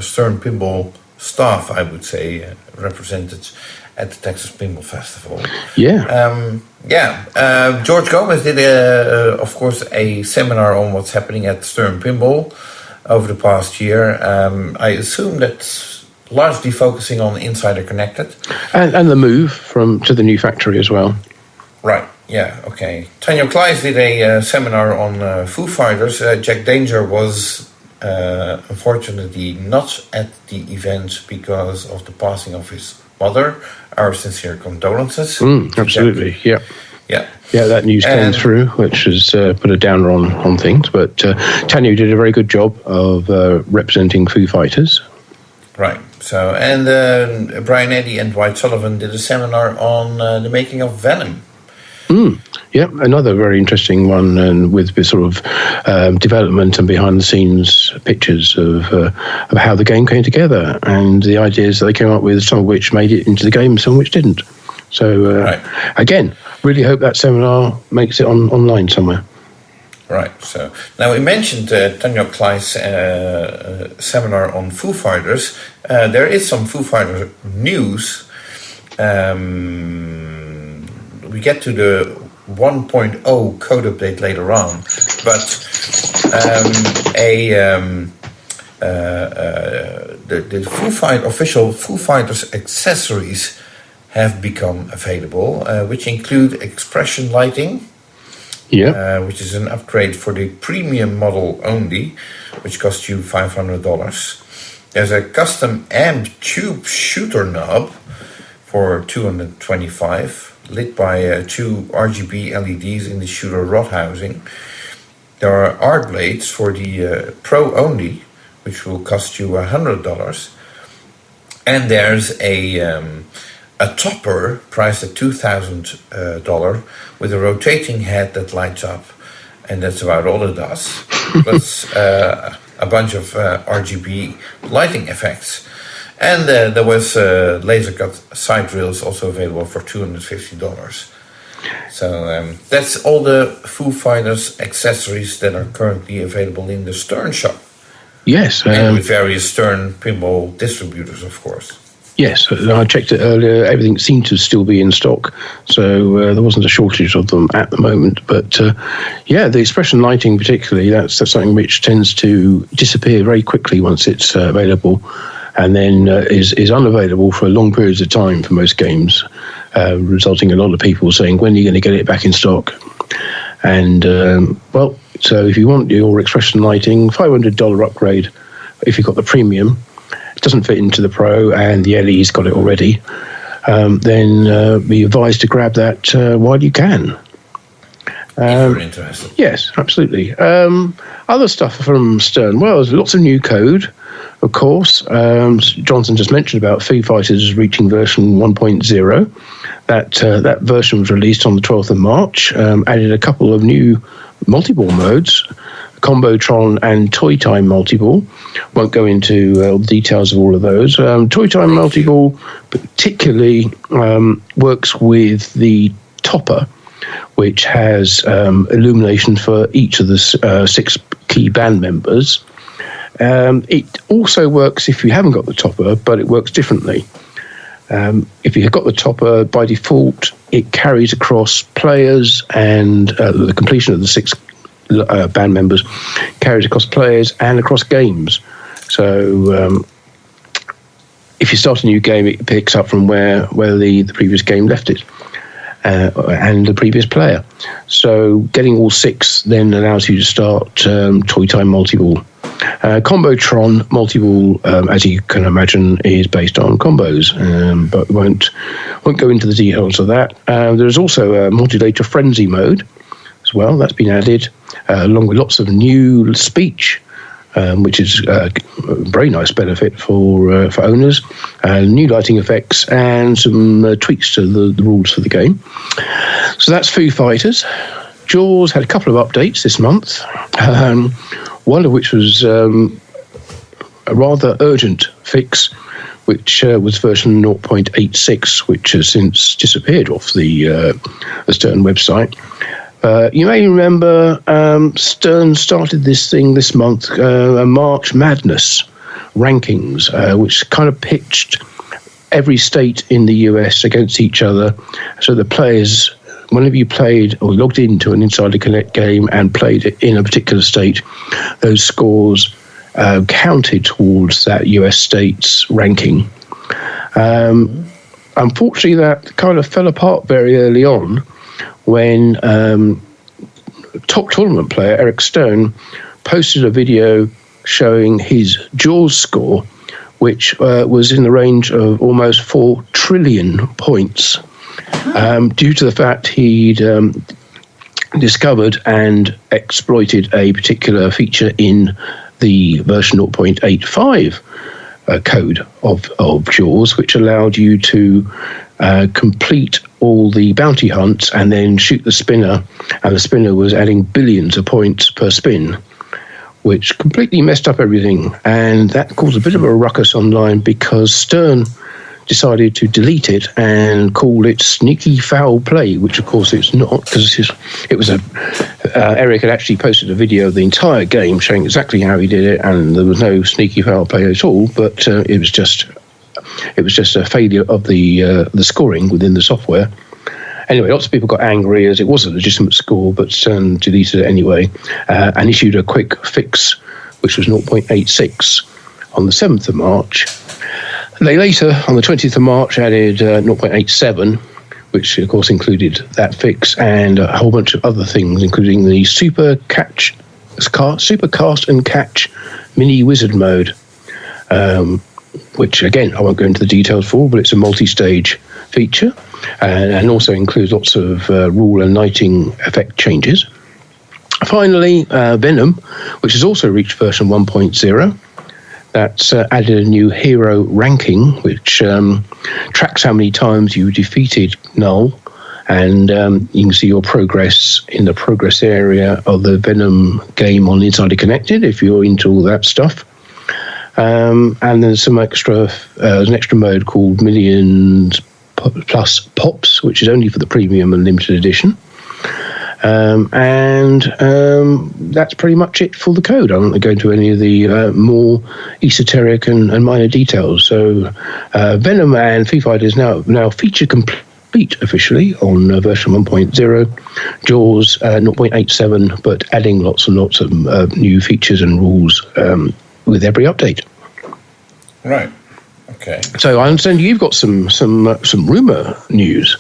Stern Pinball staff, I would say, represented at the Texas Pinball Festival. Yeah. George Gomez did, of course, a seminar on what's happening at Stern Pinball over the past year. I assume that's largely focusing on Insider Connected. And the move to the new factory as well. Right. Yeah, okay. Tanyo Kleis did a seminar on Foo Fighters. Jack Danger was unfortunately not at the event because of the passing of his mother. Our sincere condolences. Absolutely, Jack. Yeah. Yeah, that news came through, which has put a downer on things. But Tanyo did a very good job of representing Foo Fighters. Right. So, and Brian Eddy and Dwight Sullivan did a seminar on the making of Venom. Yeah, another very interesting one, and with this sort of development and behind-the-scenes pictures of how the game came together and the ideas that they came up with, some of which made it into the game, some of which didn't. So, Again, really hope that seminar makes it online somewhere. Right. So now we mentioned Tanyo Kleis' seminar on Foo Fighters. There is some Foo Fighters news. We get to the 1.0 code update later on, but the official Foo Fighters accessories have become available, which include expression lighting, which is an upgrade for the premium model only, which costs you $500. There's a custom amp tube shooter knob for $225. Lit by two RGB LEDs in the shooter rod housing. There are art blades for the Pro only, which will cost you $100. And there's a topper priced at $2,000 with a rotating head that lights up, and that's about all it does. Plus a bunch of RGB lighting effects. And there was laser cut side drills also available for $250. So that's all the Foo Fighters accessories that are currently available in the Stern shop. Yes. And with various Stern Pinball distributors, of course. Yes, I checked it earlier. Everything seemed to still be in stock, so there wasn't a shortage of them at the moment. But the expression lighting particularly, that's something which tends to disappear very quickly once it's available, and then is unavailable for long periods of time for most games, resulting in a lot of people saying, when are you going to get it back in stock? And, so if you want your expression lighting, $500 upgrade if you've got the premium, doesn't fit into the Pro, and the LE's got it already, then be advised to grab that while you can. If you're interested. Yes, absolutely. Other stuff from Stern. Well, there's lots of new code, of course. Jonathan just mentioned about Foo Fighters reaching version 1.0. That version was released on the 12th of March, added a couple of new multi-ball modes, Combotron and Toy Time Multi-Ball. Won't go into the details of all of those. Toy Time Multi-Ball particularly works with the topper, which has illumination for each of the 6 key band members. It also works if you haven't got the topper, but it works differently. If you've got the topper, by default, it carries across players, and the completion of the 6 band members carries across players and across games. So if you start a new game, it picks up from where the previous game left it, and the previous player. So getting all 6 then allows you to start Toy Time Multi-Ball. Combotron Multi-Ball, as you can imagine, is based on combos, but won't go into the details of that. There's also a Modulator Frenzy mode as well. That's been added, along with lots of new speech, which is a very nice benefit for owners, new lighting effects, and some tweaks to the rules for the game. So that's Foo Fighters. Jaws had a couple of updates this month, one of which was a rather urgent fix, which was version 0.86, which has since disappeared off the Stern website. You may remember Stern started this thing this month, a March Madness rankings, which kind of pitched every state in the US against each other. So the players, whenever you played or logged into an Insider Connect game and played it in a particular state, those scores counted towards that US state's ranking. Unfortunately, that kind of fell apart very early on, when top tournament player Eric Stone posted a video showing his Jaws score, which was in the range of almost 4 trillion points, due to the fact he'd discovered and exploited a particular feature in the version 0.85 code of Jaws, which allowed you to complete all the bounty hunts and then shoot the spinner, and the spinner was adding billions of points per spin, which completely messed up everything. And that caused a bit of a ruckus online, because Stern decided to delete it and call it sneaky foul play, which of course it's not, because it was Eric had actually posted a video of the entire game showing exactly how he did it, and there was no sneaky foul play at all, but it was just a failure of the scoring within the software. Anyway, lots of people got angry, as it was a legitimate score, but Stern deleted it anyway, and issued a quick fix, which was 0.86 on the 7th of March. They later, on the 20th of March, added 0.87, which of course included that fix and a whole bunch of other things, including the Super Cast and Catch Mini Wizard mode, which again I won't go into the details for, but it's a multi-stage feature, and also includes lots of rule and lighting effect changes. Finally, Venom, which has also reached version 1.0. That's added a new hero ranking, which tracks how many times you defeated Null, and you can see your progress in the progress area of the Venom game on Insider Connected, if you're into all that stuff. And there's some there's an extra mode called Millions Plus Pops, which is only for the premium and limited edition. That's pretty much it for the code. I won't go into any of the more esoteric and minor details. So Venom and Fee Fighter is now feature complete officially on version 1.0. Jaws 0.87, but adding lots and lots of new features and rules with every update. Right. Okay. So I understand you've got some rumor news.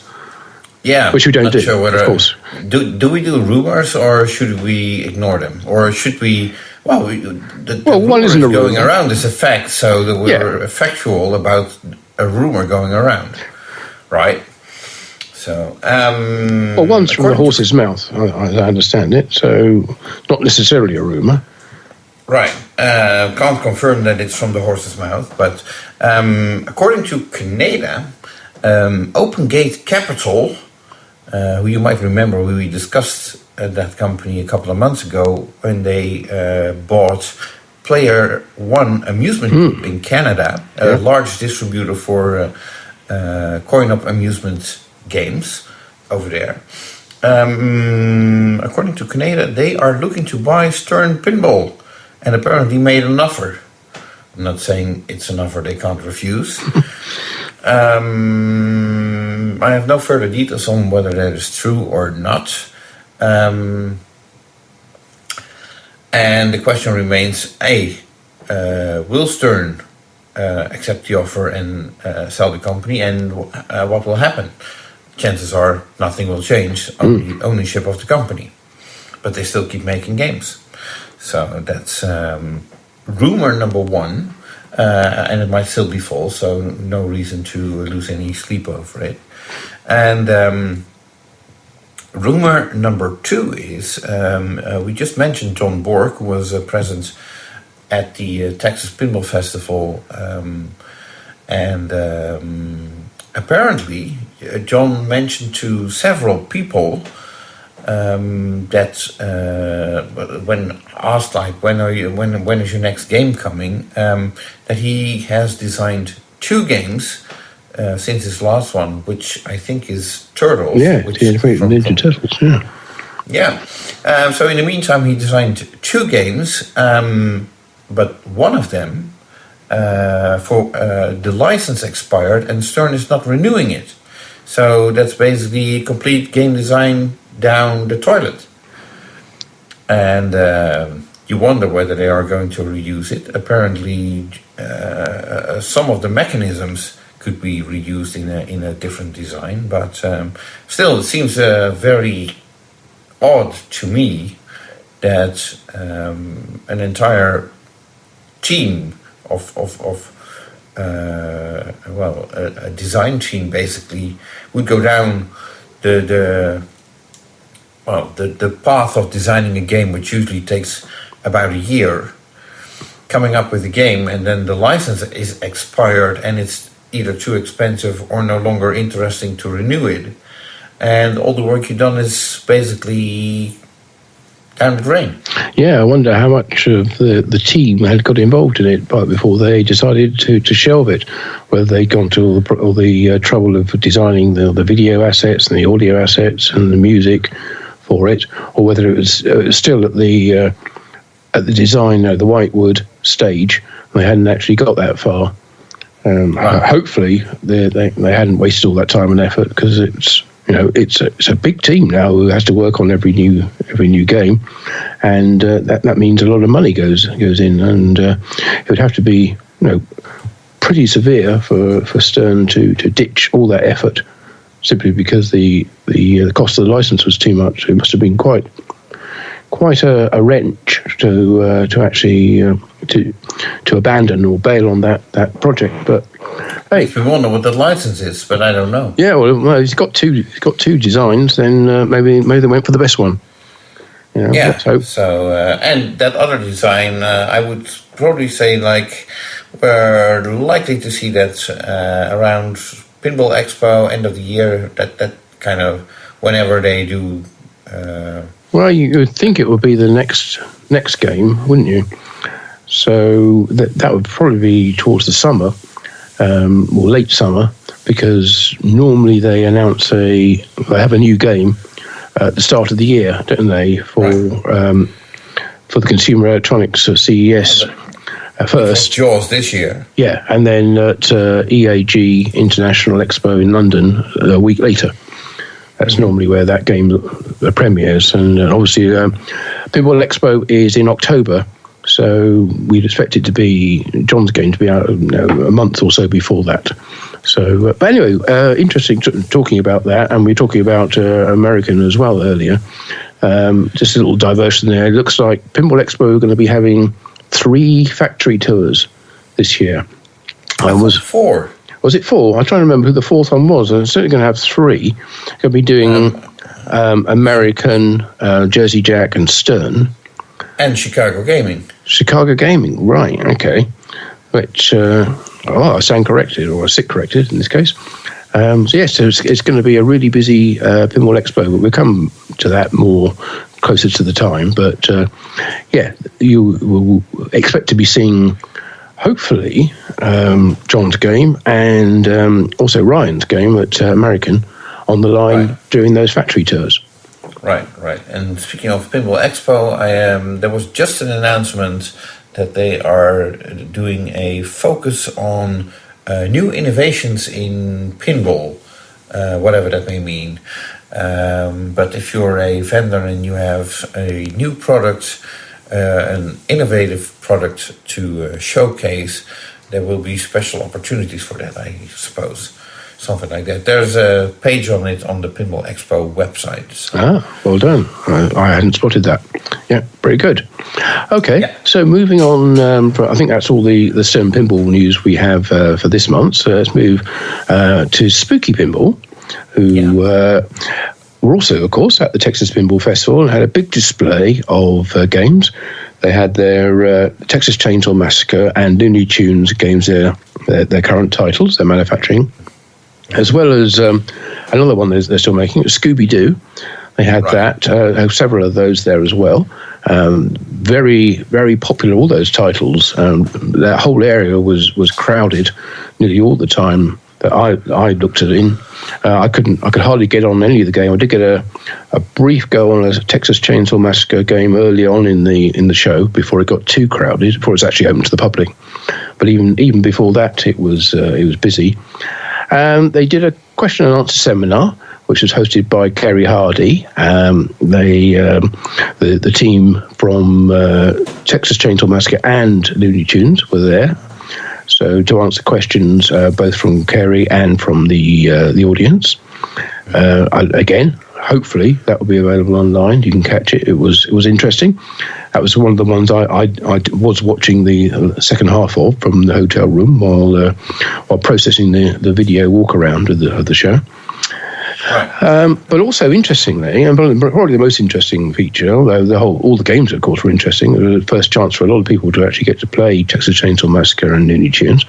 Yeah, which we don't do, sure whether, of course. Do we do rumors, or should we ignore them, or should we? Well, the one isn't a going rumor. around is a fact, so that we're factual about a rumor going around, right? So, one's from the horse's mouth. I understand it, so not necessarily a rumor. Right. Can't confirm that it's from the horse's mouth, but according to Canada, Open Gate Capital, who you might remember, we discussed that company a couple of months ago when they bought Player One Amusement Group in Canada, a large distributor for coin-op amusement games over there. According to Canada, they are looking to buy Stern Pinball and apparently made an offer. I'm not saying it's an offer they can't refuse. I have no further details on whether that is true or not. And the question remains, will Stern accept the offer and sell the company, and what will happen? Chances are nothing will change on the ownership of the company, but they still keep making games. So that's rumor number one. And it might still be false, so no reason to lose any sleep over it. And rumor number two is, we just mentioned John Borg, who was present at the Texas Pinball Festival, and apparently John mentioned to several people that when asked, like, when is your next game coming, that he has designed 2 games since his last one, which I think is Turtles. Yeah, Ninja Turtles. Yeah. Yeah. So in the meantime, he designed 2 games, but one of them for the license expired, and Stern is not renewing it. So that's basically complete game design down the toilet. And you wonder whether they are going to reuse it. Apparently, some of the mechanisms could be reused in a different design, but still, it seems very odd to me that an entire team of a design team basically would go down the path of designing a game, which usually takes about a year, coming up with a game, and then the license is expired and it's either too expensive or no longer interesting to renew it, and all the work you've done is basically down the drain. Yeah, I wonder how much of the team had got involved in it before they decided to shelve it, whether they'd gone to all the trouble of designing the video assets and the audio assets and the music for it, or whether it was still at the design, the whitewood stage, and they hadn't actually got that far. Hopefully they hadn't wasted all that time and effort, because it's a big team now who has to work on every new game, and that means a lot of money goes in, and it would have to be pretty severe for Stern to ditch all that effort simply because the cost of the license was too much. It must have been quite a wrench to actually to abandon or bail on that project. But hey, we wonder what the license is, but I don't know. Yeah, well, he's got two designs. Then maybe they went for the best one. Yeah. Let's hope. So and that other design, I would probably say, like, we're likely to see that around Pinball Expo, end of the year. That kind of whenever they do. Well, you would think it would be the next game, wouldn't you? So that would probably be towards the summer, or late summer, because normally they announce they have a new game at the start of the year, don't they, for the Consumer Electronics CES first. Jaws this year. Yeah, and then at EAG International Expo in London a week later. That's normally where that game premieres. And obviously, Pinball Expo is in October, so we'd expect it to be, John's going to be out a month or so before that. So, but anyway, interesting talking about that, and we're talking about American as well earlier. Just a little diversion there. It looks like Pinball Expo are going to be having 3 factory tours this year. Was 4? Was it 4? I'm trying to remember who the 4th one was. I'm certainly going to have 3. Going to be doing American, Jersey Jack, and Stern. And Chicago Gaming. Chicago Gaming, right, okay. Which, I stand corrected, or I sit corrected in this case. So yes, it's going to be a really busy Pinball Expo, but we'll come to that more closer to the time. But you will expect to be seeing, hopefully, John's game and also Ryan's game at American on the line during those factory tours. Right. And speaking of Pinball Expo, there was just an announcement that they are doing a focus on new innovations in pinball, whatever that may mean. But if you're a vendor and you have a new product, an innovative product to showcase, there will be special opportunities for that, I suppose. Something like that. There's a page on it on the Pinball Expo website. So. Well done. I hadn't spotted that. Yeah, very good. Okay, so moving on, I think that's all the Stern Pinball news we have for this month. So let's move to Spooky Pinball, who were also, of course, at the Texas Pinball Festival and had a big display of games. They had their Texas Chainsaw Massacre and Looney Tunes games, their current titles, their manufacturing, as well as another one they're still making, Scooby-Doo. They had that, several of those there as well. Very, very popular, all those titles. That whole area was crowded nearly all the time that I looked at it in. I could hardly get on any of the game. I did get a brief go on a Texas Chainsaw Massacre game early on in the show before it got too crowded, before it was actually open to the public. But even before that, it was busy. They did a question and answer seminar, which was hosted by Kerry Hardy. The team from Texas Chainsaw Massacre and Looney Tunes were there. So to answer questions both from Kerry and from the audience. Again, hopefully that will be available online. You can catch it. It was interesting. That was one of the ones I was watching the second half of from the hotel room while processing the video walk around of the show. Right. But also interestingly, and probably the most interesting feature, although all the games of course were interesting, it was the first chance for a lot of people to actually get to play Texas Chainsaw Massacre and Looney Tunes.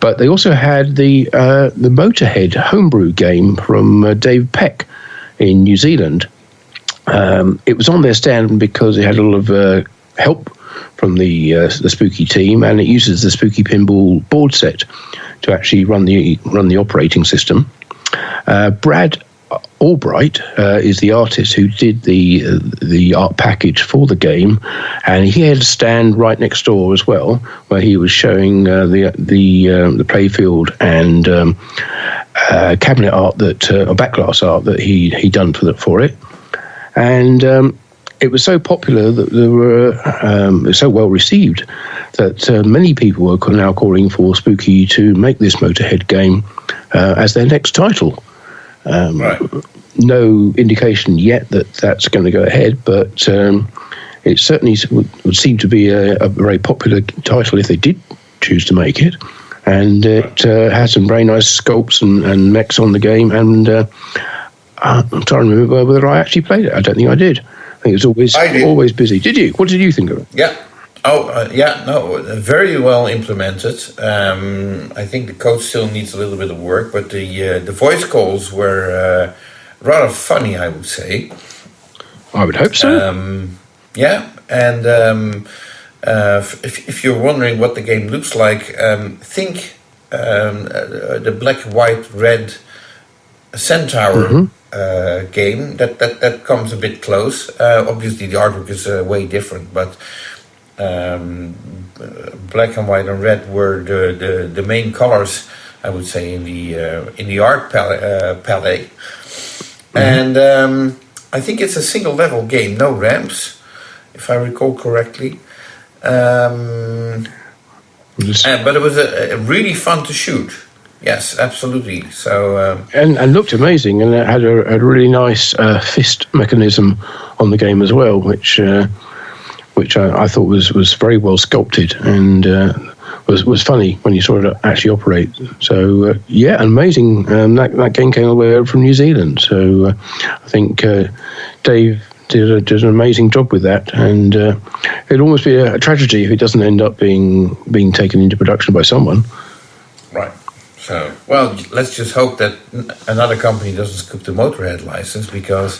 But they also had the Motorhead homebrew game from Dave Peck in New Zealand. It was on their stand because it had a lot of help from the Spooky team, and it uses the Spooky Pinball board set to actually run the operating system. Brad Albright is the artist who did the art package for the game, and he had a stand right next door as well, where he was showing the playfield and cabinet art or backglass art that he done for it, and it was so popular that there were so well received that many people were now calling for Spooky to make this Motorhead game as their next title. No indication yet that that's going to go ahead, but it certainly would seem to be a very popular title if they did choose to make it. And it has some very nice sculpts and mechs on the game. And I'm trying to remember whether I actually played it. I don't think I did. I think it was always busy. Did you? What did you think of it? Yeah. Very well implemented. I think the code still needs a little bit of work, but the voice calls were rather funny, I would say. I would hope so. If you're wondering what the game looks like, think the black, white, red centaur game that comes a bit close. Obviously, the artwork is way different, but black and white and red were the main colors, I would say, in the art palette. And I think it's a single level game, no ramps, if I recall correctly. But it was really fun to shoot. Yes, absolutely. So and looked amazing, and it had a really nice fist mechanism on the game as well, which I thought was very well sculpted and was funny when you saw it actually operate. So amazing. That game came all the way over from New Zealand. So I think Dave did an amazing job with that, and it'd almost be a tragedy if it doesn't end up being taken into production by someone. Right. So, well, let's just hope that another company doesn't scoop the Motorhead license, because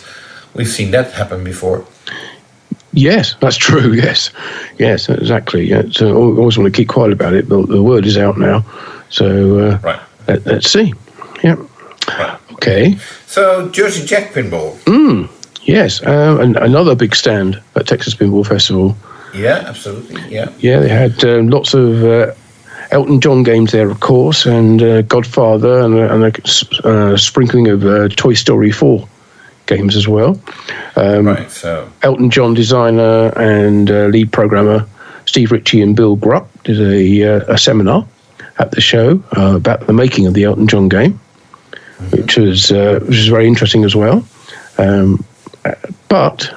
we've seen that happen before. Yes, that's true. Yes, exactly. Yeah. So I always want to keep quiet about it, but the word is out now. So right. Let's see. Yeah. Right. Okay. So Jersey Jack Pinball. Yes, and another big stand at Texas Pinball Festival. Yeah, absolutely. Yeah. Yeah, they had lots of Elton John games there, of course, and Godfather, and a sprinkling of Toy Story 4 games as well. Right, so Elton John designer and lead programmer Steve Ritchie and Bill Grupp did a seminar at the show about the making of the Elton John game, which was very interesting as well. But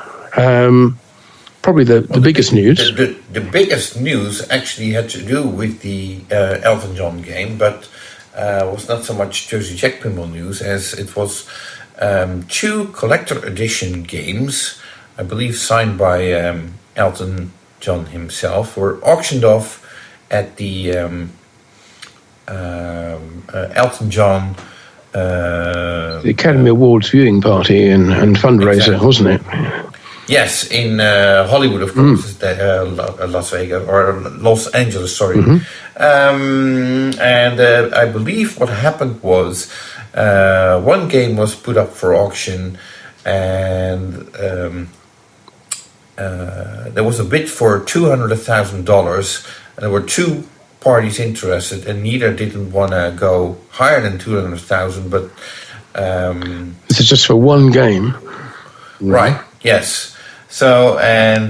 probably the biggest news. The biggest news actually had to do with the Elton John game, but was not so much Jersey Jack Pinball news as it was 2 collector edition games, I believe signed by Elton John himself, were auctioned off at the Elton John the Academy Awards viewing party and fundraiser, exactly. Wasn't it? Yes, in Hollywood, of course, Las Vegas or Los Angeles. Sorry, and I believe what happened was one game was put up for auction, and there was a bid for $200,000, and there were 2 parties interested, and neither didn't want to go higher than $200,000. But this is just for one game, right? Yes. So, and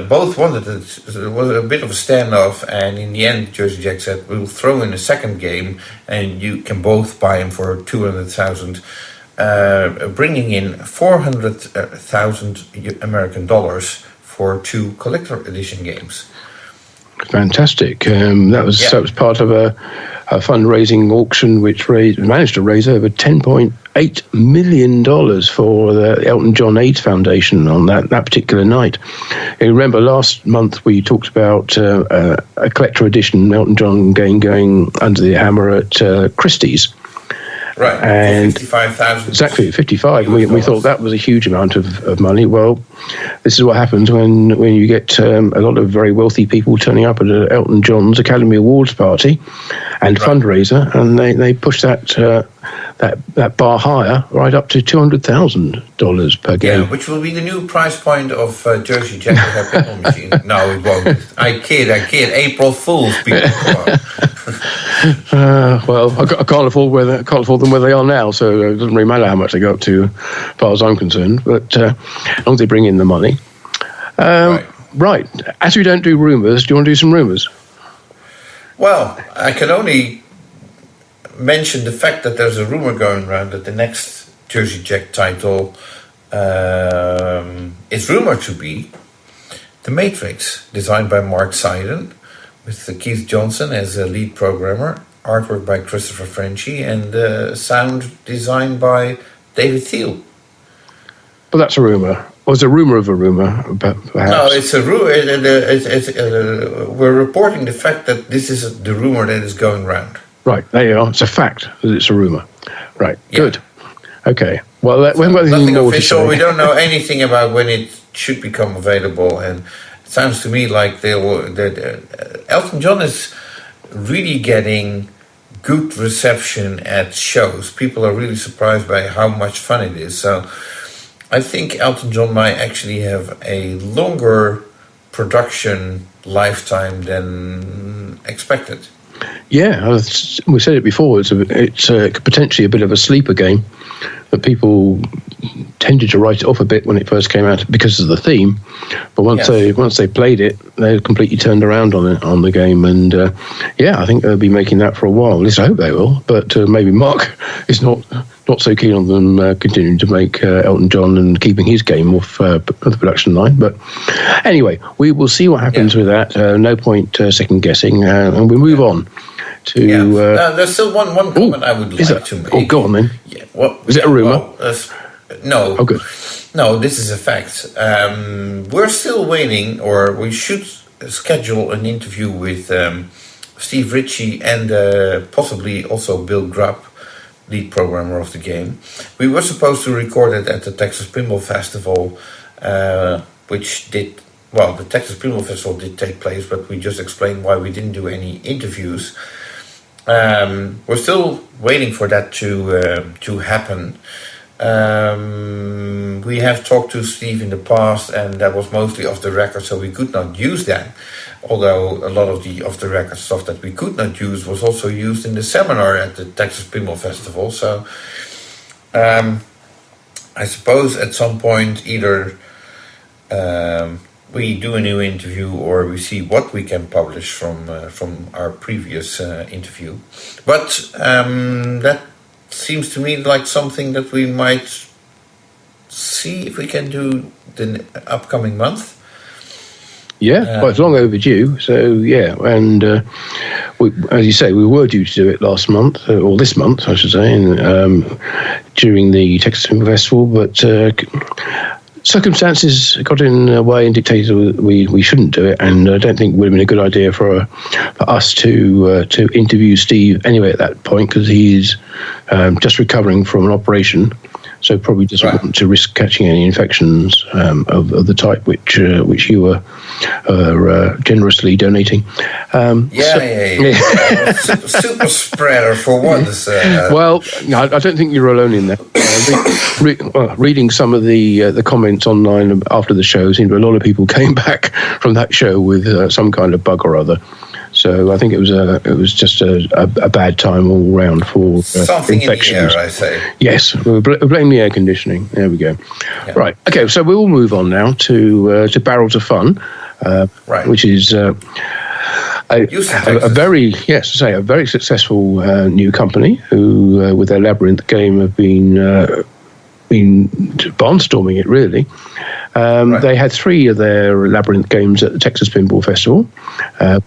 both wanted it. It was a bit of a standoff, and in the end, Jersey Jack said, "We'll throw in a second game, and you can both buy him for $200,000." Bringing in $400,000 American dollars for 2 collector edition games. Fantastic! That was part of a fundraising auction which managed to raise over $10.8 million for the Elton John AIDS Foundation on that particular night. You remember last month we talked about a collector edition Elton John game going under the hammer at Christie's. Right, and 55,000. Exactly, 55. We thought that was a huge amount of money. Well, this is what happens when you get a lot of very wealthy people turning up at Elton John's Academy Awards party and fundraiser, and they push that bar higher right up to $200,000 per game. Yeah, which will be the new price point of Jersey Jack pinball machine. No, it won't. I kid. April Fools, people. Well, I can't afford them where they are now, so it doesn't really matter how much they go up to, as far as I'm concerned. But as long as they bring in the money, right. As we don't do rumours, do you want to do some rumours? Well, I can only mention the fact that there's a rumor going around that the next Jersey Jack title is rumored to be The Matrix, designed by Mark Seiden, with Keith Johnson as a lead programmer, artwork by Christopher Frenchy, and sound designed by David Thiel. Well, that's a rumor. Or it's a rumor of a rumor, perhaps. No, it's a rumor. We're reporting the fact that this is the rumor that is going around. Right, there you are. It's a fact that it's a rumor. Right, yeah. Good. Okay. Well, when nothing official. We don't know anything about when it should become available, and it sounds to me like Elton John is really getting good reception at shows. People are really surprised by how much fun it is. So I think Elton John might actually have a longer production lifetime than expected. Yeah, we said it before. It's potentially a bit of a sleeper game that people tended to write it off a bit when it first came out because of the theme. But once they played it, they completely turned around on the game. And I think they'll be making that for a while. At least I hope they will. But maybe Mark is not so keen on them continuing to make Elton John and keeping his game off the production line. But anyway, we will see what happens with that. No point second guessing, and we move on to. There's still one comment I would like to make. Oh, go on then. Yeah, well, is it a rumor? No. Oh, good. No, this is a fact. We're still waiting, or we should schedule an interview with Steve Ritchie and possibly also Bill Grubb, lead programmer of the game. We were supposed to record it at the Texas Pinball Festival, the Texas Pinball Festival did take place, but we just explained why we didn't do any interviews. We're still waiting for that to happen. We have talked to Steve in the past, and that was mostly off the record, so we could not use that. Although a lot of the off the record stuff that we could not use was also used in the seminar at the Texas Pinball Festival. So I suppose at some point either we do a new interview or we see what we can publish from our previous interview. But that seems to me like something that we might see if we can do the upcoming month. Yeah, well, it's long overdue. So and as you say, we were due to do it last month or this month, I should say, during the Texas Pinball Festival, but circumstances got in the way and dictated we shouldn't do it, and I don't think it would have been a good idea for us to interview Steve anyway at that point, because he's just recovering from an operation, so probably doesn't want to risk catching any infections of the type which you were generously donating. Super spreader for once. Well, I don't think you're alone in that. Reading some of the comments online after the show, seemed a lot of people came back from that show with some kind of bug or other. So I think it was just a bad time all round for something infections. In the air, I say. Yes, we'll blame the air conditioning. There we go. Yeah. Right. Okay. So we will move on now to Barrels of Fun, which is a very successful new company who, with their Labyrinth game, have been barnstorming it really. They had 3 of their Labyrinth games at the Texas Pinball Festival, and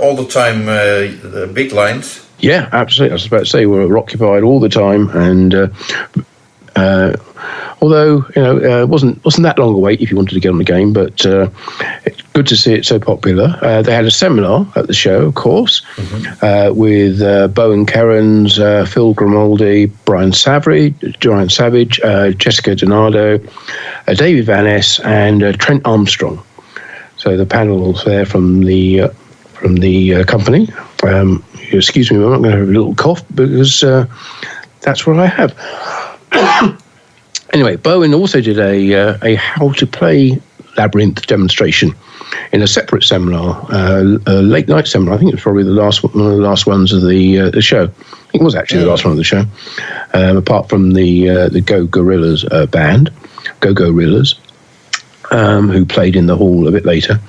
all the time the big lines. Yeah, absolutely. I was about to say we were occupied all the time, and although it wasn't that long a wait if you wanted to get on the game, but it's good to see it so popular. They had a seminar at the show, of course, with Bowen Kerrans, Phil Grimaldi, Brian Savage, Jessica Donato, David Van Ness, and Trent Armstrong. So the panel was there from the company. Excuse me, I'm not going to have a little cough because that's what I have. Anyway, Bowen also did a how to play Labyrinth demonstration in a separate seminar, a late night seminar. I think it was probably one of the last ones of the show. I think it was actually the last one of the show, apart from the Go Gorillas band, Go Gorillas, who played in the hall a bit later.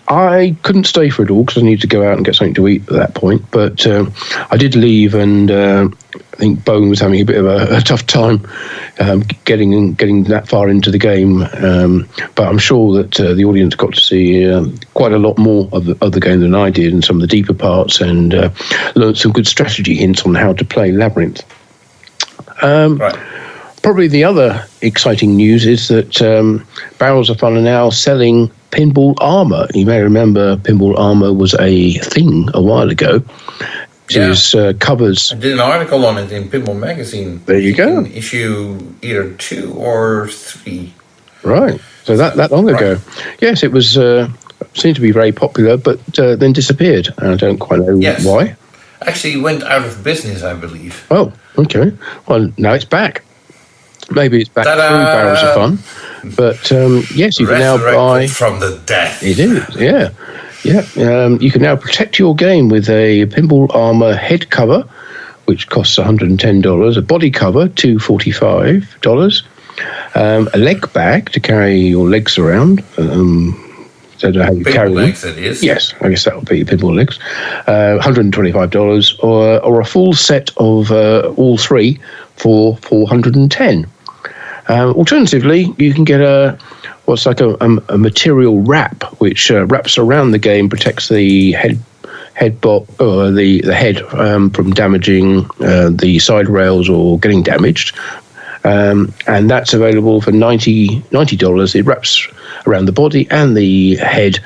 I couldn't stay for it all because I needed to go out and get something to eat at that point. But I did leave, and I think Bowen was having a bit of a tough time getting that far into the game. But I'm sure that the audience got to see quite a lot more of the game than I did, and some of the deeper parts, and learned some good strategy hints on how to play Labyrinth. Probably the other exciting news is that Barrels of Fun are now selling pinball armour. You may remember Pinball Armour was a thing a while ago. It covers... I did an article on it in Pinball Magazine. There you go. In issue either 2 or 3. Right. So that long ago. Yes, it was seemed to be very popular, but then disappeared. And I don't quite know why. Actually, went out of business, I believe. Oh, okay. Well, now it's back. Maybe it's back Ta-da! through Barrels of Fun. But yes, you can now buy... from the dead. It is, yeah. Yeah, you can now protect your game with a Pinball Armour head cover, which costs $110, a body cover, $245, a leg bag to carry your legs around. Don't know how you carry them. Legs, it is. Yes, I guess that would be pinball legs. $125, or a full set of all three for $410. Alternatively, you can get a material wrap, which wraps around the game, protects the head from damaging the side rails or getting damaged. And that's available for $90. It wraps around the body and the head.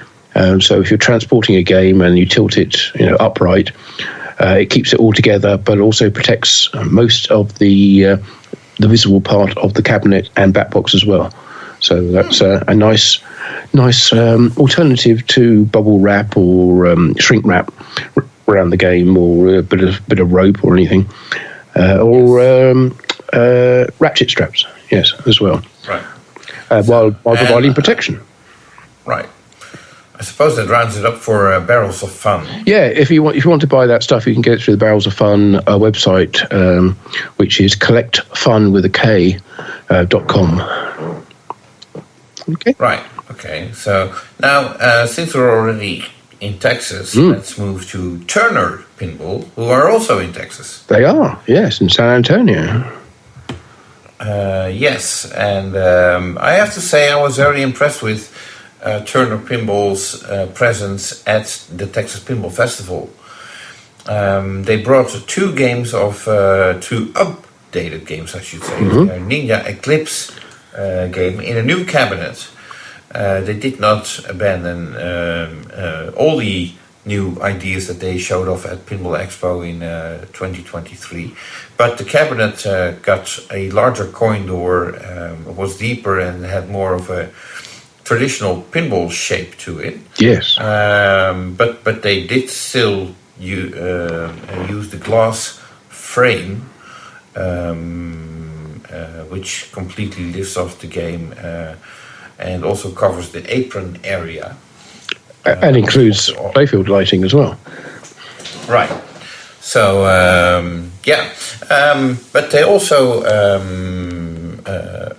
So if you're transporting a game and you tilt it, upright, it keeps it all together, but also protects most of the visible part of the cabinet and back box as well. So that's a nice alternative to bubble wrap or shrink wrap around the game, or a bit of rope or anything, or ratchet straps. Yes, as well. Right. While providing protection. Right. I suppose that rounds it up for Barrels of Fun. Yeah, if you want to buy that stuff, you can get it through the Barrels of Fun website, which is collectfunwithak.com. Okay. Right. Okay. So now, since we're already in Texas, let's move to Turner Pinball, who are also in Texas. They are, yes, in San Antonio. Yes, and I have to say I was very impressed with Turner Pinball's presence at the Texas Pinball Festival. They brought two updated games, I should say. Ninja Eclipse game in a new cabinet. They did not abandon all the new ideas that they showed off at Pinball Expo in 2023. But the cabinet got a larger coin door, was deeper and had more of a traditional pinball shape to it. Yes. But they did still use the glass frame, which completely lifts off the game and also covers the apron area. And includes playfield lighting as well. Right. So, but they also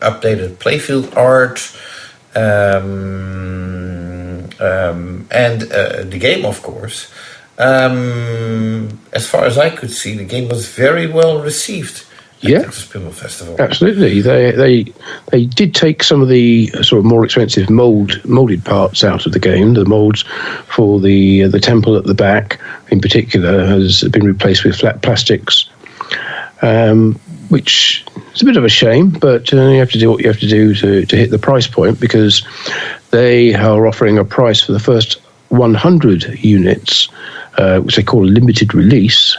updated playfield art and the game, of course. As far as I could see, the game was very well received at the Texas Pinball Festival. Absolutely. They did take some of the sort of more expensive molded parts out of the game. The molds for the temple at the back, in particular, has been replaced with flat plastics, which is a bit of a shame. But you have to do what you have to do to hit the price point, because they are offering a price for the first 100 units, which they call limited release,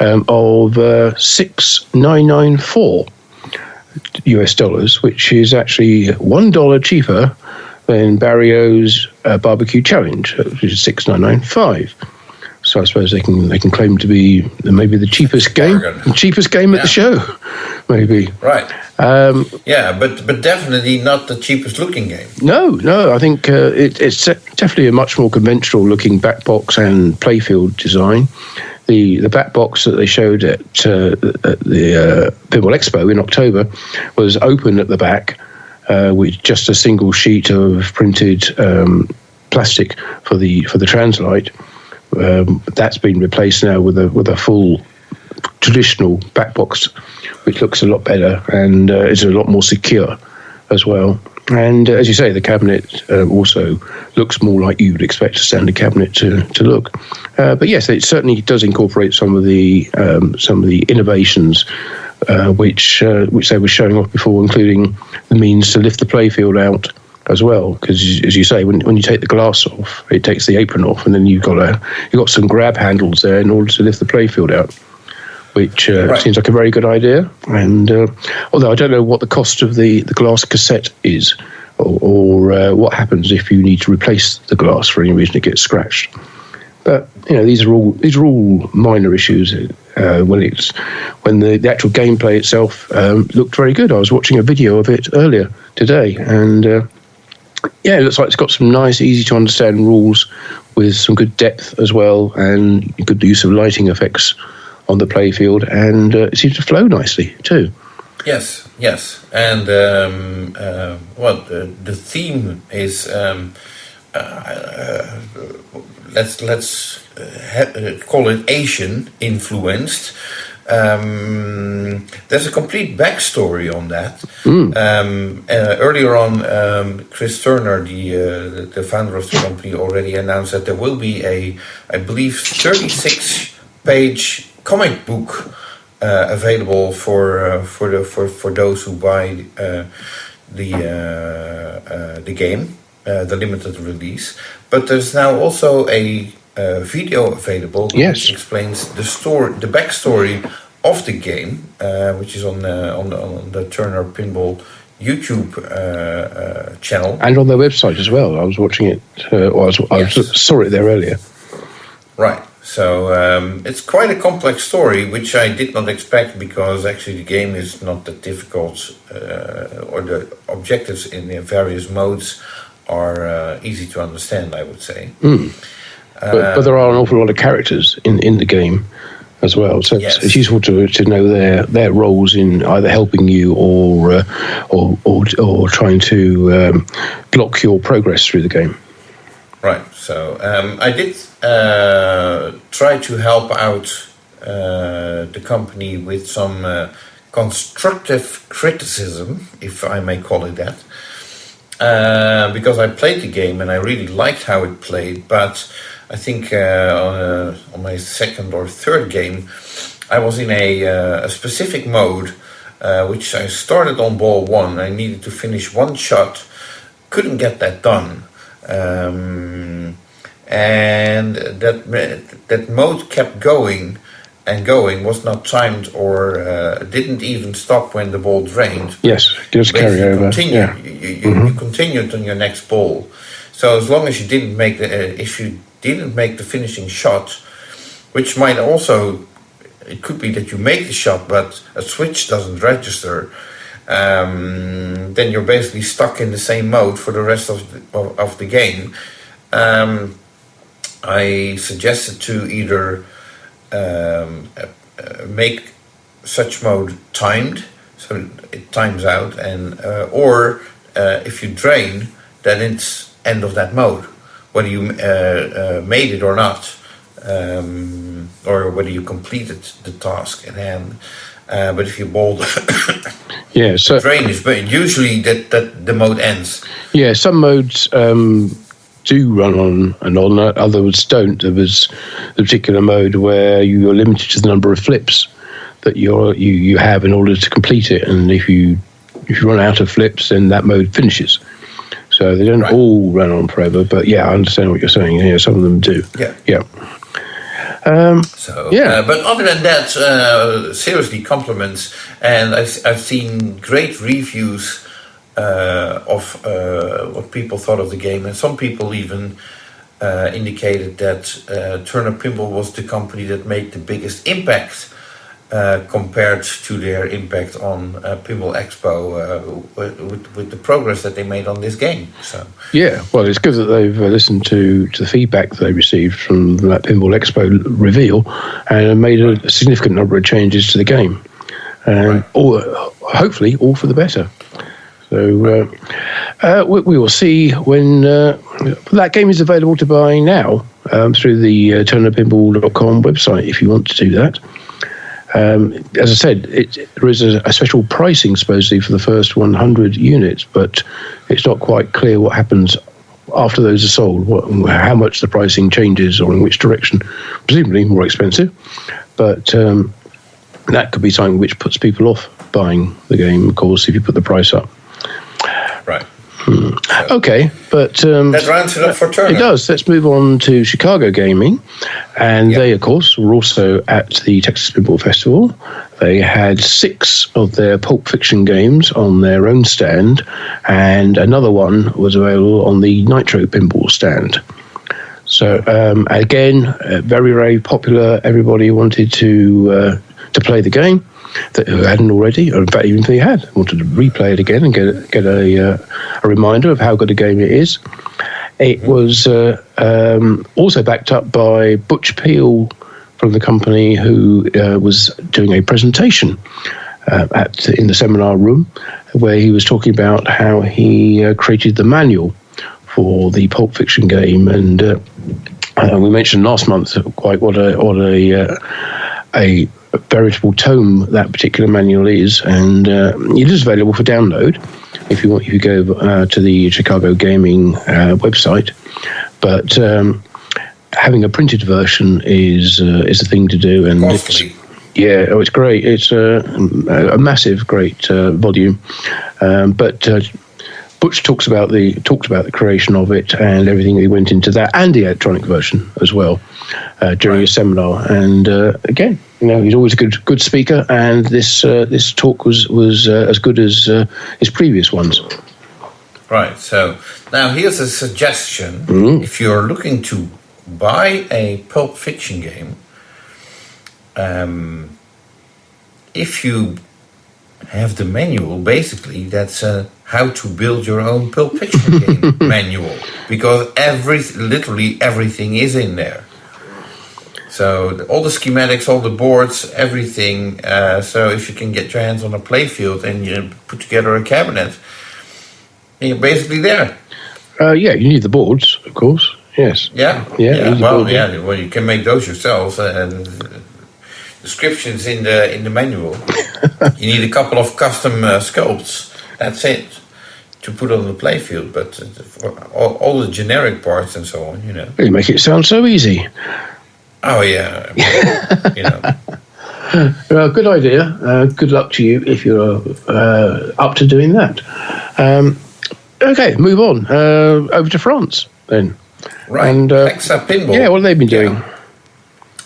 of $6,994 US, which is actually $1 cheaper than Barrio's Barbecue Challenge, which is $6,995. So I suppose they can claim to be maybe the cheapest game, at the show, maybe. Right. But definitely not the cheapest looking game. No. I think it's definitely a much more conventional looking back box and playfield design. The back box that they showed at the Pinball Expo in October was open at the back with just a single sheet of printed plastic for the Translite. That's been replaced now with a full traditional back box, which looks a lot better and is a lot more secure as well. And as you say, the cabinet also looks more like you would expect a standard cabinet to look. But yes, it certainly does incorporate some of the innovations which they were showing off before, including the means to lift the playfield out as well. Because as you say, when you take the glass off, it takes the apron off, and then you've got some grab handles there in order to lift the playfield out, which seems like a very good idea. And although I don't know what the cost of the glass cassette is, or what happens if you need to replace the glass for any reason it gets scratched. But these are all minor issues. When the actual gameplay itself looked very good. I was watching a video of it earlier today, and it looks like it's got some nice, easy to understand rules with some good depth as well, and good use of lighting effects on the playfield, and it seems to flow nicely too. Yes, and the theme is let's call it Asian influenced. There's a complete backstory on that. Earlier on, Chris Turner, the founder of the company, already announced that there will be I believe, 36-page comic book available for those who buy the game, the limited release. But there's now also a video available, which explains the backstory of the game, which is on the Turner Pinball YouTube channel and on their website as well. I was watching it, I saw it there earlier. Right. So it's quite a complex story, which I did not expect, because actually the game is not that difficult, or the objectives in the various modes are easy to understand, I would say. But there are an awful lot of characters in the game as well, so it's useful to know their roles in either helping you or trying to block your progress through the game. Right. So I did try to help out the company with some constructive criticism, if I may call it that, because I played the game and I really liked how it played, but I think on my second or third game, I was in a specific mode, which I started on ball 1. I needed to finish one shot, couldn't get that done. And that mode kept going and going, was not timed, or didn't even stop when the ball drained. Yes, just carry over. You continued on your next ball. So as long as you didn't make the finishing shot, which might also, it could be that you make the shot but a switch doesn't register, then you're basically stuck in the same mode for the rest of the game. I suggested to either make such mode timed, so it times out, and or if you drain, then it's end of that mode, whether you made it or not, or whether you completed the task at hand. But if you bowled, so drain is, but usually that the mode ends. Yeah, some modes do run on and on, others don't. There was the particular mode where you are limited to the number of flips that you have in order to complete it, and if you run out of flips, then that mode finishes. So they don't all run on forever, but I understand what you're saying. Yeah, some of them do. Yeah. But other than that, seriously, compliments, and I've seen great reviews of what people thought of the game, and some people even indicated that Turner Pinball was the company that made the biggest impact compared to their impact on Pinball Expo with the progress that they made on this game. So well, it's good that they've listened to the feedback that they received from that Pinball Expo reveal and made a significant number of changes to the game, and hopefully all for the better. So we will see when that game is available to buy now through the turnerpinball.com website if you want to do that. As I said, there is a special pricing supposedly for the first 100 units, but it's not quite clear what happens after those are sold, how much the pricing changes or in which direction. Presumably more expensive, but that could be something which puts people off buying the game, of course, if you put the price up. Right. Okay, but that rounds it up for Turner. It does. Let's move on to Chicago Gaming, and they, of course, were also at the Texas Pinball Festival. They had 6 of their Pulp Fiction games on their own stand, and another one was available on the Nitro Pinball stand. So again, very, very popular. Everybody wanted to play the game who hadn't already, or in fact, even if they had, wanted to replay it again and get a reminder of how good a game it is. It was also backed up by Butch Peel from the company, who was doing a presentation in the seminar room, where he was talking about how he created the manual for the Pulp Fiction game, and we mentioned last month quite what a veritable tome that particular manual is, and it is available for download if you go to the Chicago Gaming website. But having a printed version is a thing to do, and it's great. It's a massive, great volume, but. Butch talked about the creation of it and everything that went into that, and the electronic version as well during his seminar. And again, he's always a good speaker, and this talk was as good as his previous ones. Right. So now here's a suggestion: if you're looking to buy a Pulp Fiction game, if you have the manual, basically that's how to build your own Pulp Fiction game manual, because literally everything is in there. So all the schematics, all the boards, everything. So if you can get your hands on a playfield and you put together a cabinet, you're basically there. You need the boards, of course. Yes. Yeah. Well, you can make those yourself. Descriptions in the manual. You need a couple of custom sculpts. That's it, to put on the playfield. But for all the generic parts and so on, You make it sound so easy. Oh yeah. Good idea. Good luck to you if you're up to doing that. Okay, move on. Over to France then. Right. And Texas Pinball. Yeah, what have they been doing? Yeah.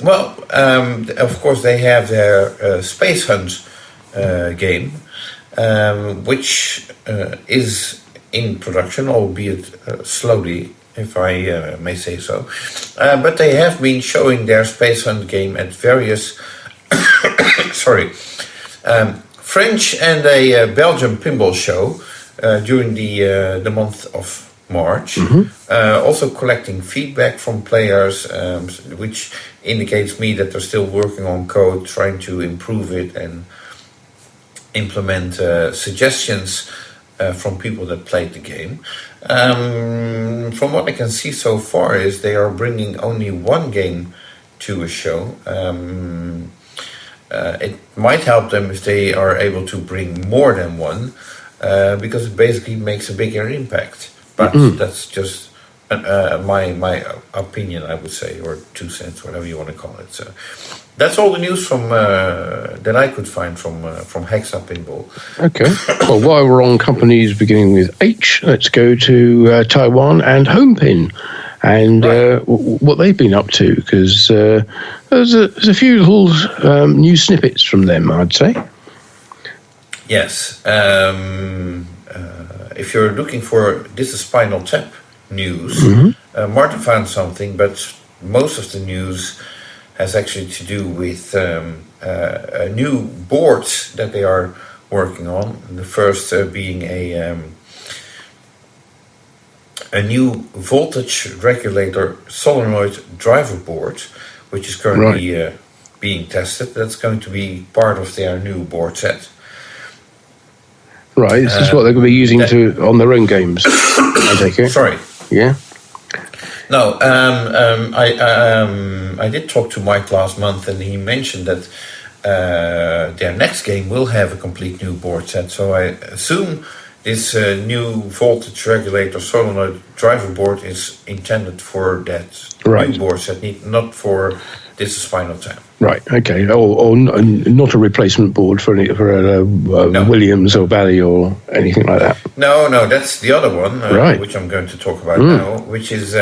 Well, of course, they have their Space Hunt game, which is in production, albeit slowly, if I may say so. But they have been showing their Space Hunt game at various French and a Belgian pinball show during the month of March. Also collecting feedback from players, which indicates me that they're still working on code, trying to improve it and implement suggestions from people that played the game. From what I can see so far is they are bringing only one game to a show. It might help them if they are able to bring more than one, because it basically makes a bigger impact. But that's just my opinion, I would say, or 2 cents, whatever you want to call it. So that's all the news from that I could find from Hexa Pinball. Okay. Well, while we're on companies beginning with H, let's go to Taiwan and Homepin and what they've been up to, because there's a few little new snippets from them, I'd say. Yes. If you're looking for This is Spinal Tap news, Martin found something, but most of the news has actually to do with a new board that they are working on. The first being a new voltage regulator solenoid driver board, which is currently being tested. That's going to be part of their new board set. Right, this is what they're going to be using on their own games, I take it. Sorry. Yeah? No, I did talk to Mike last month, and he mentioned that their next game will have a complete new board set. So I assume this new voltage regulator solenoid driver board is intended for that new board set, not for this Spinal Tap. Right. Okay. Or not a replacement board for a Williams or Bally or anything like that. No, that's the other one, which I'm going to talk about now, which is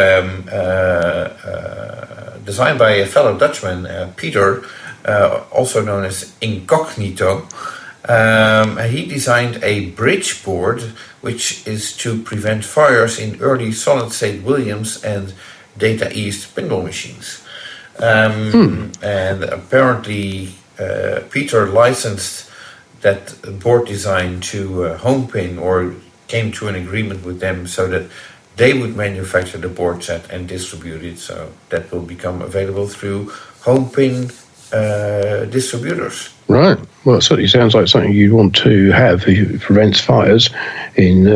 designed by a fellow Dutchman, Peter, also known as Incognito. He designed a bridge board, which is to prevent fires in early solid-state Williams and Data East pinball machines. And apparently Peter licensed that board design to Homepin, or came to an agreement with them so that they would manufacture the board set and distribute it. So that will become available through Homepin distributors. Right. Well, it certainly sounds like something you'd want to have if it prevents fires in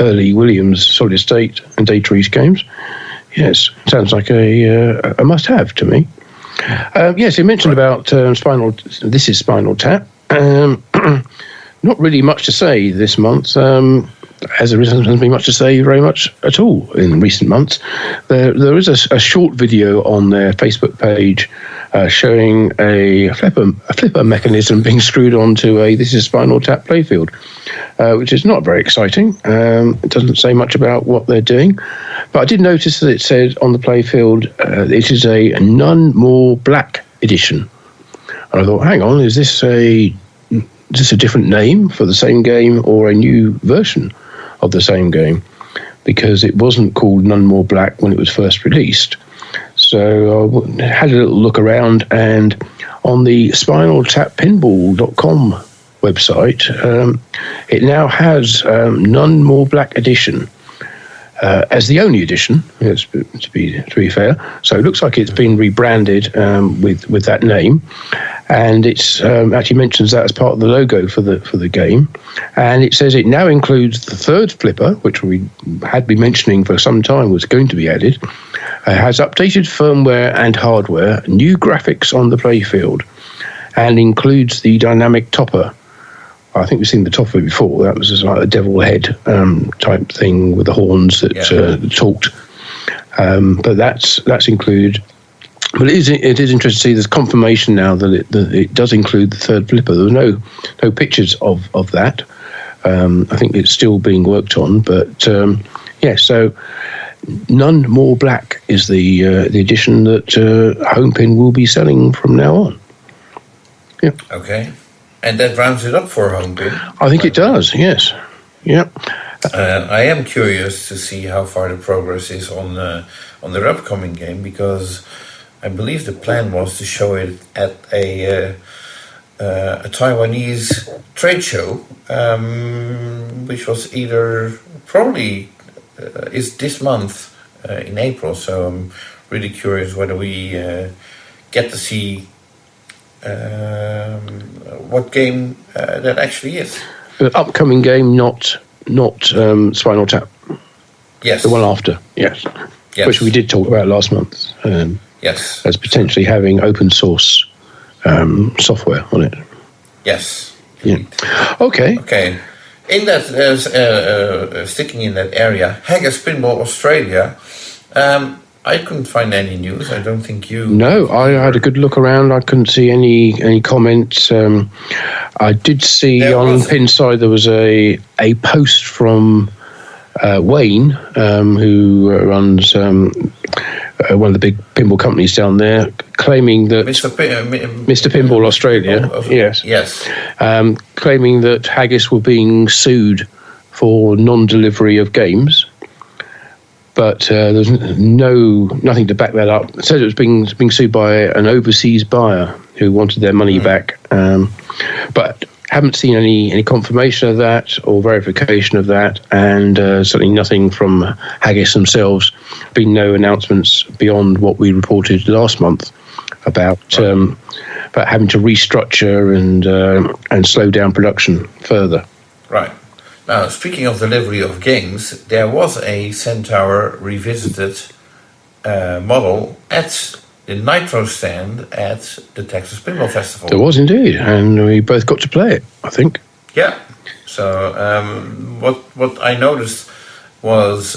early Williams solid state and Data East games. Yes, sounds like a must-have to me. Yes, you mentioned about Spinal. This is Spinal Tap. Not really much to say this month, as there hasn't been much to say very much at all in recent months. There is a short video on their Facebook page showing a flipper mechanism being screwed onto a This is Spinal Tap playfield, which is not very exciting. It doesn't say much about what they're doing, but I did notice that it said on the playfield it is a None More Black edition. And I thought, hang on, is this a different name for the same game or a new version of the same game? Because it wasn't called None More Black when it was first released. So I had a little look around, and on the spinaltappinball.com website, it now has None More Black edition as the only edition, to be fair. So it looks like it's been rebranded with that name, and it's actually mentions that as part of the logo for the game. And it says it now includes the third flipper, which we had been mentioning for some time was going to be added. Has updated firmware and hardware, new graphics on the playfield, and includes the dynamic topper. I think we've seen the topper before. That was just like a devil head type thing with the horns that talked. But that's included. But it is interesting to see there's confirmation now that it does include the third flipper. There were no pictures of that. I think it's still being worked on. But so None More Black is the edition that Homepin will be selling from now on. Yeah. Okay. And that rounds it up for Homepin. I think it does, yes. Yeah. I am curious to see how far the progress is on their upcoming game, because I believe the plan was to show it at a Taiwanese trade show, which was probably is this month in April. So I'm really curious whether we get to see what game that actually is. The upcoming game, not Spinal Tap. Yes. The one after, yes. Which we did talk about last month. Yes. As potentially having open source software on it. Yes. Yeah. Okay. In that, sticking in that area, Haggis Pinball Australia. I couldn't find any news. I don't think you. No, I had a good look around. I couldn't see any comments. I did see on Pinside there was a post from Wayne, who runs one of the big pinball companies down there, claiming that Mr. Pinball Australia, yes, claiming that Haggis were being sued for non-delivery of games. But there's nothing to back that up. It said it was being sued by an overseas buyer who wanted their money back. But haven't seen any confirmation of that or verification of that, and certainly nothing from Haggis themselves. Been no announcements beyond what we reported last month about having to restructure and slow down production further. Right. Now, speaking of delivery of games, there was a Centaur revisited model at the Nitro stand at the Texas Pinball Festival. There was indeed, and we both got to play it, I think. Yeah. So what I noticed was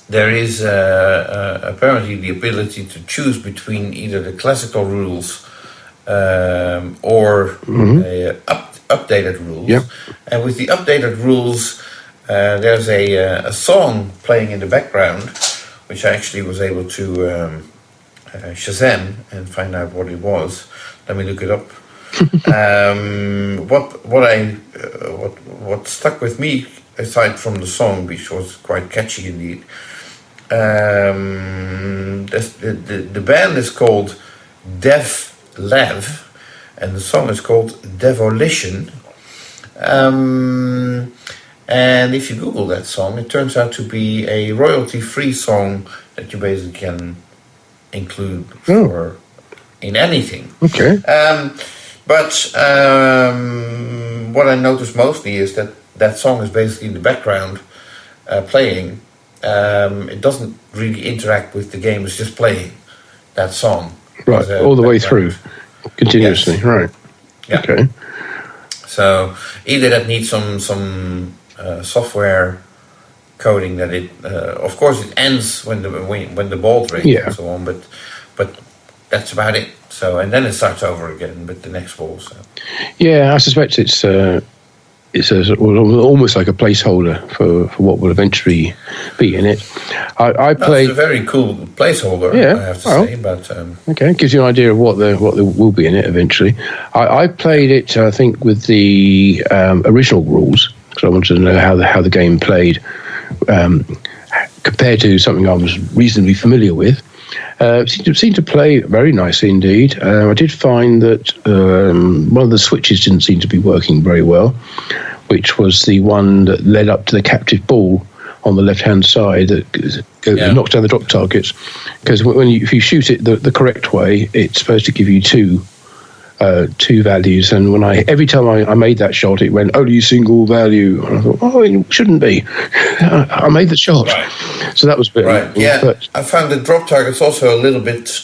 there is apparently the ability to choose between either the classical rules or updated rules. Yep. And with the updated rules, there's a song playing in the background, which I actually was able to Shazam and find out what it was. Let me look it up. What stuck with me, aside from the song, which was quite catchy indeed, the band is called Dev Lev, and the song is called Devolition. And if you Google that song, it turns out to be a royalty-free song that you basically can include in anything. Okay. But what I noticed mostly is that song is basically in the background playing. It doesn't really interact with the game, it's just playing that song. Right, all the way through, continuously, yes. Right. Yeah. Okay. So either that needs some software coding that it, of course, it ends when the ball rings and so on, but that's about it. So and then it starts over again with the next ball. So. Yeah, I suspect it's almost like a placeholder for what will eventually be in it. I played. It's a very cool placeholder. I have to say, but okay, it gives you an idea of what there will be in it eventually. I played it, I think, with the original rules because I wanted to know how the game played compared to something I was reasonably familiar with. Seemed to play very nicely indeed. I did find that one of the switches didn't seem to be working very well, which was the one that led up to the captive ball on the left-hand side that knocks down the drop targets. Because if you shoot it the correct way, it's supposed to give you two values. And every time I made that shot, it went only single value. And I thought, it shouldn't be. I made the shot. Right. So that was a bit... Right, yeah. But I found the drop targets also a little bit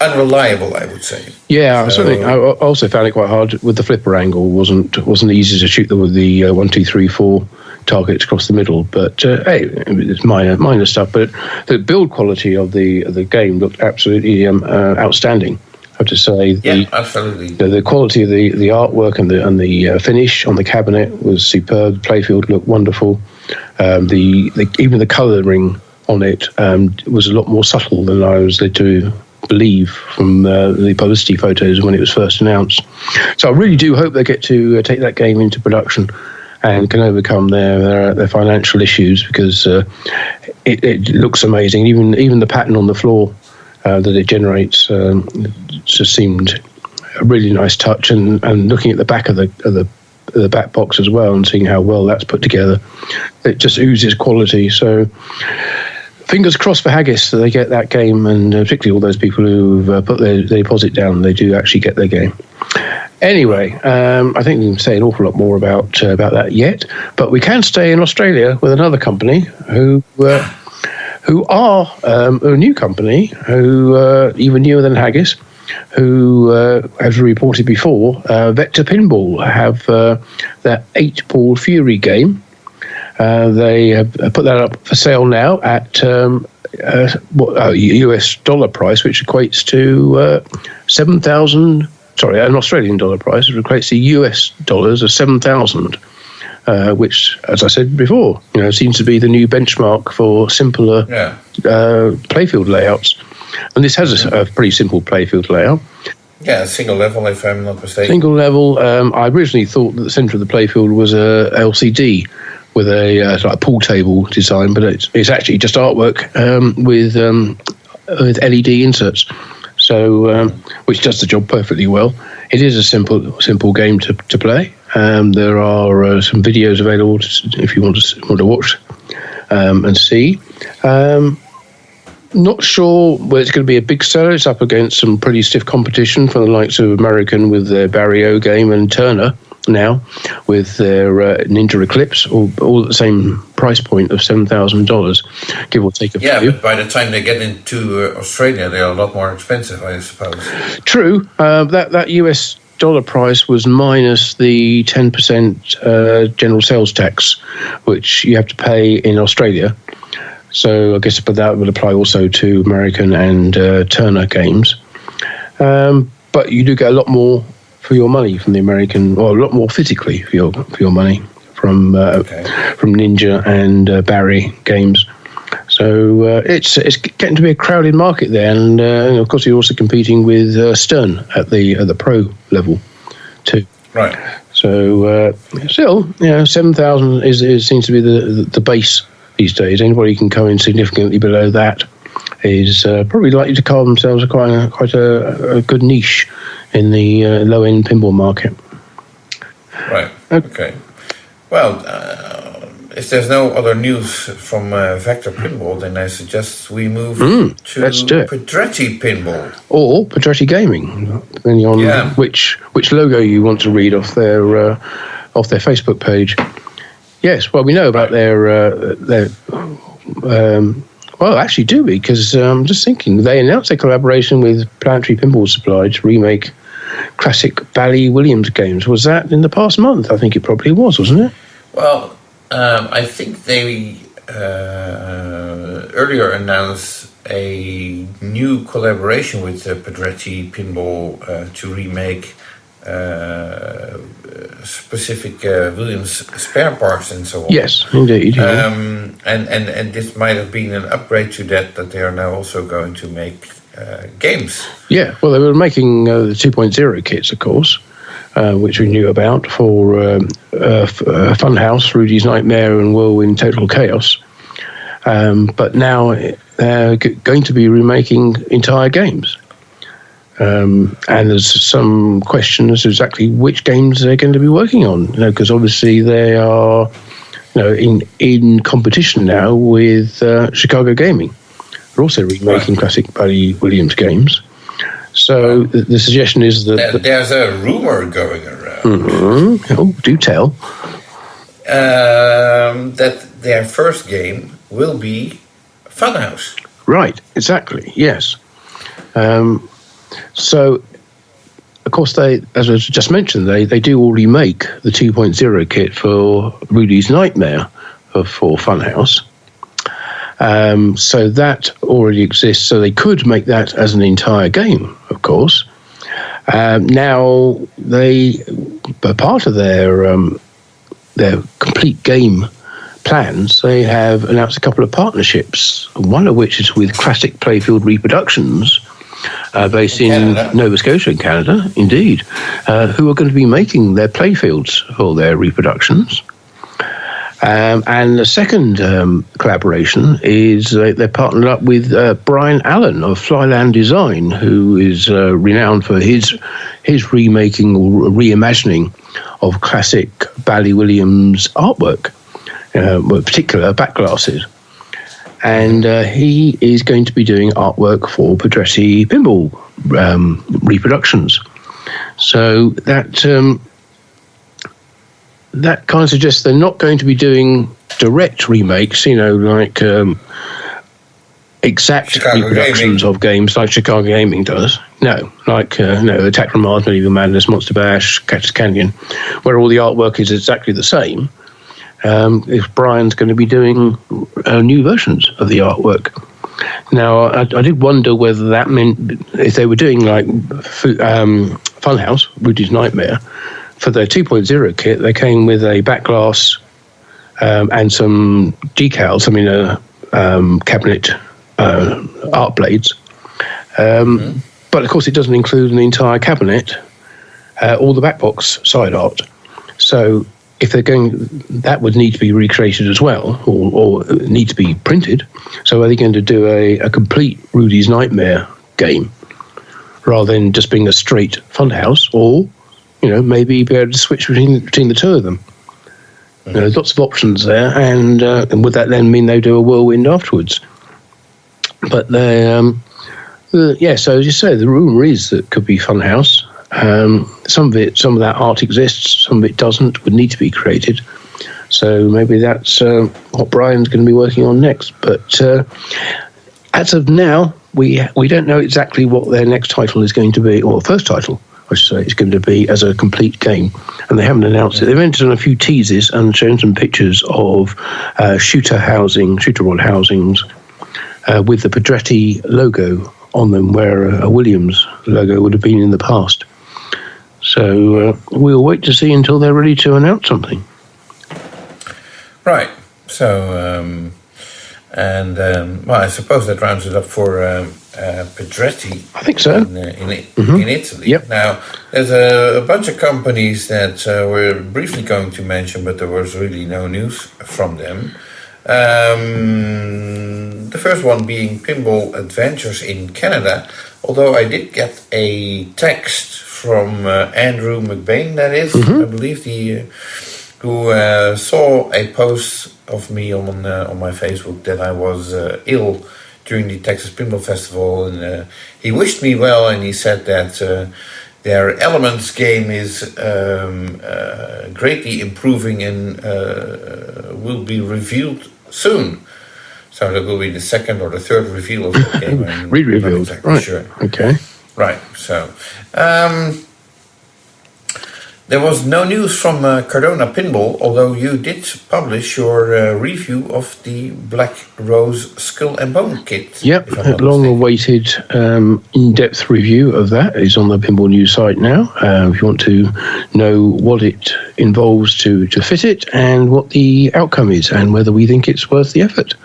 unreliable, I would say. Yeah, certainly. I also found it quite hard with the flipper angle. Wasn't easy to shoot with the 1, 2, 3, 4 targets across the middle. But hey, it's minor stuff. But the build quality of the game looked absolutely outstanding. I have to say, absolutely. The quality of the artwork and the finish on the cabinet was superb. The playfield looked wonderful. Even the colouring on it was a lot more subtle than I was led to believe from the publicity photos when it was first announced. So I really do hope they get to take that game into production and can overcome their financial issues because it looks amazing. Even the pattern on the floor that it generates just seemed a really nice touch. And looking at the back of the back box as well and seeing how well that's put together, it just oozes quality. So fingers crossed for Haggis that they get that game, and particularly all those people who've put their deposit down, they do actually get their game. Anyway, I think we can say an awful lot more about that yet, but we can stay in Australia with another company who are a new company, who even newer than Haggis, who, as reported before, Vector Pinball have their 8-ball Fury game. They have put that up for sale now at US dollar price, which equates to 7,000. Sorry, an Australian dollar price, which equates to US dollars of 7,000. Which, as I said before, seems to be the new benchmark for simpler playfield layouts. And this has a pretty simple playfield layout. Yeah, single level, if I'm not mistaken. Single level. I originally thought that the centre of the playfield was a LCD with a pool table design, but it's actually just artwork with LED inserts. So, which does the job perfectly well. It is a simple game to play. There are some videos available if you want to watch and see. Not sure whether it's going to be a big seller. It's up against some pretty stiff competition from the likes of American with their Barrio game and Turner now with their Ninja Eclipse, all at the same price point of $7,000, give or take a few. Yeah, but by the time they get into Australia, they're a lot more expensive, I suppose. True. That US dollar price was minus the 10% general sales tax, which you have to pay in Australia. So I guess, but that would apply also to American and Turner games. But you do get a lot more for your money from the American, or a lot more physically for your money from Ninja and Barry games. So it's getting to be a crowded market there, and of course you're also competing with Stern at the pro level too. Right. So still, 7,000 seems to be the base these days. Anybody who can come in significantly below that is probably likely to carve themselves quite a good niche in the low end pinball market. Right. Okay. Well, if there's no other news from Vector Pinball, then I suggest we move to Pedretti Pinball. Or Pedretti Gaming, depending on which logo you want to read off their Facebook page. Yes, well, we know about their well, actually do we? Because I'm just thinking, they announced their collaboration with Planetary Pinball Supply to remake classic Bally Williams games. Was that in the past month? I think it probably was, wasn't it? Well, I think they earlier announced a new collaboration with Pedretti Pinball to remake specific Williams spare parts and so on. Yes, indeed. Yeah. And this might have been an upgrade to that they are now also going to make games. Yeah, well, they were making the 2.0 kits, of course, which we knew about for Funhouse, Rudy's Nightmare, and Whirlwind Total Chaos. But now they're going to be remaking entire games. And there's some question as to exactly which games they're going to be working on, because obviously they are, in competition now with Chicago Gaming. They're also remaking classic Bally Williams games. So the suggestion is that there's a rumor going around. Mm-hmm. Oh, do tell. That their first game will be Funhouse. Right, exactly. Yes. So, of course, they, as I just mentioned, they do already make the 2.0 kit for Rudy's Nightmare for Funhouse. So that already exists. So they could make that as an entire game, of course. Now part of their complete game plans, they have announced a couple of partnerships. One of which is with Classic Playfield Reproductions, based in Nova Scotia, in Canada, indeed, who are going to be making their playfields for their reproductions. And the second collaboration is they're partnered up with Brian Allen of Flyland Design, who is renowned for his remaking or reimagining of classic Bally Williams artwork, with particular back glasses. And he is going to be doing artwork for Pedretti Pinball reproductions. So that kind of suggests they're not going to be doing direct remakes, like exact Chicago reproductions of games like Chicago Gaming does. No, like Attack from Mars, Medieval Madness, Monster Bash, Cactus Canyon, where all the artwork is exactly the same. If Brian's going to be doing new versions of the artwork. Now, I did wonder whether that meant if they were doing like Funhouse, Rudy's Nightmare, for their 2.0 kit, they came with a back glass and some decals, cabinet art blades. But of course, it doesn't include an entire cabinet or the back box side art. So if they're going, that would need to be recreated as well, or need to be printed. So are they going to do a complete Rudy's Nightmare game rather than just being a straight Funhouse, or maybe be able to switch between the two of them? There's lots of options there, and would that then mean they do a Whirlwind afterwards? But so as you say, the rumour is that it could be Funhouse. Some of that art exists, some of it doesn't, would need to be created. So maybe that's what Brian's going to be working on next. But as of now, we don't know exactly what their next title is going to be, or first title I should say, it's going to be as a complete game. And they haven't announced it. They've entered on a few teasers and shown some pictures of shooter rod housings with the Pedretti logo on them, where a Williams logo would have been in the past. So we'll wait to see until they're ready to announce something. Right. So, well, I suppose that rounds it up for Pedretti. I think so. In Italy. Yep. Now, there's a bunch of companies that we're briefly going to mention, but there was really no news from them. The first one being Pinball Adventures in Canada, although I did get a text from Andrew McBain, that is, I believe, who saw a post of me on my Facebook that I was ill during the Texas Pinball Festival, and he wished me well, and he said that their Elements game is greatly improving and will be revealed soon. So that will be the second or the third reveal of the game. Re-revealed, exactly right? Sure. Okay. Right. So there was no news from Cardona Pinball, although you did publish your review of the Black Rose Skull and Bone kit. Yep, a long-awaited in-depth review of that is on the Pinball News site now. If you want to know what it involves to fit it and what the outcome is and whether we think it's worth the effort.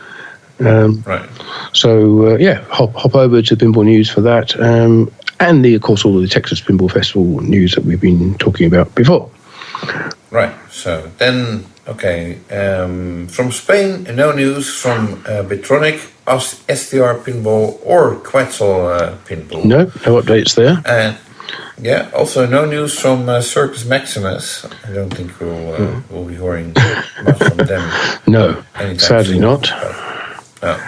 Right. So, hop over to Pinball News for that. And, of course, all of the Texas Pinball Festival news that we've been talking about before. Right. So then, okay. From Spain, no news from Bitronic, STR Pinball, or Quetzal Pinball. No updates there. And also no news from Circus Maximus. I don't think we'll be hearing much from them. No, sadly not. No.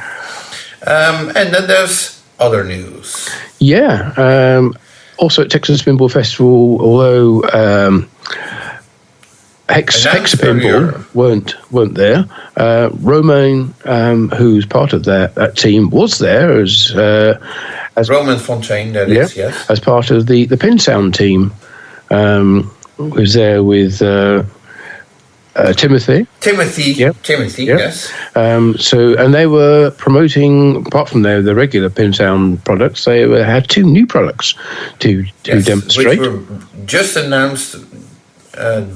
And then there's other news. Yeah. Also at Texas Pinball Festival, although Hexa Pinball weren't there, Romain, who's part of that team, was there as Roman Fontaine, yes. As part of the Pin Sound team. Was there with Timothy. Yes. And they were promoting, apart from the regular Pin Sound products, they had two new products to demonstrate. Which were just announced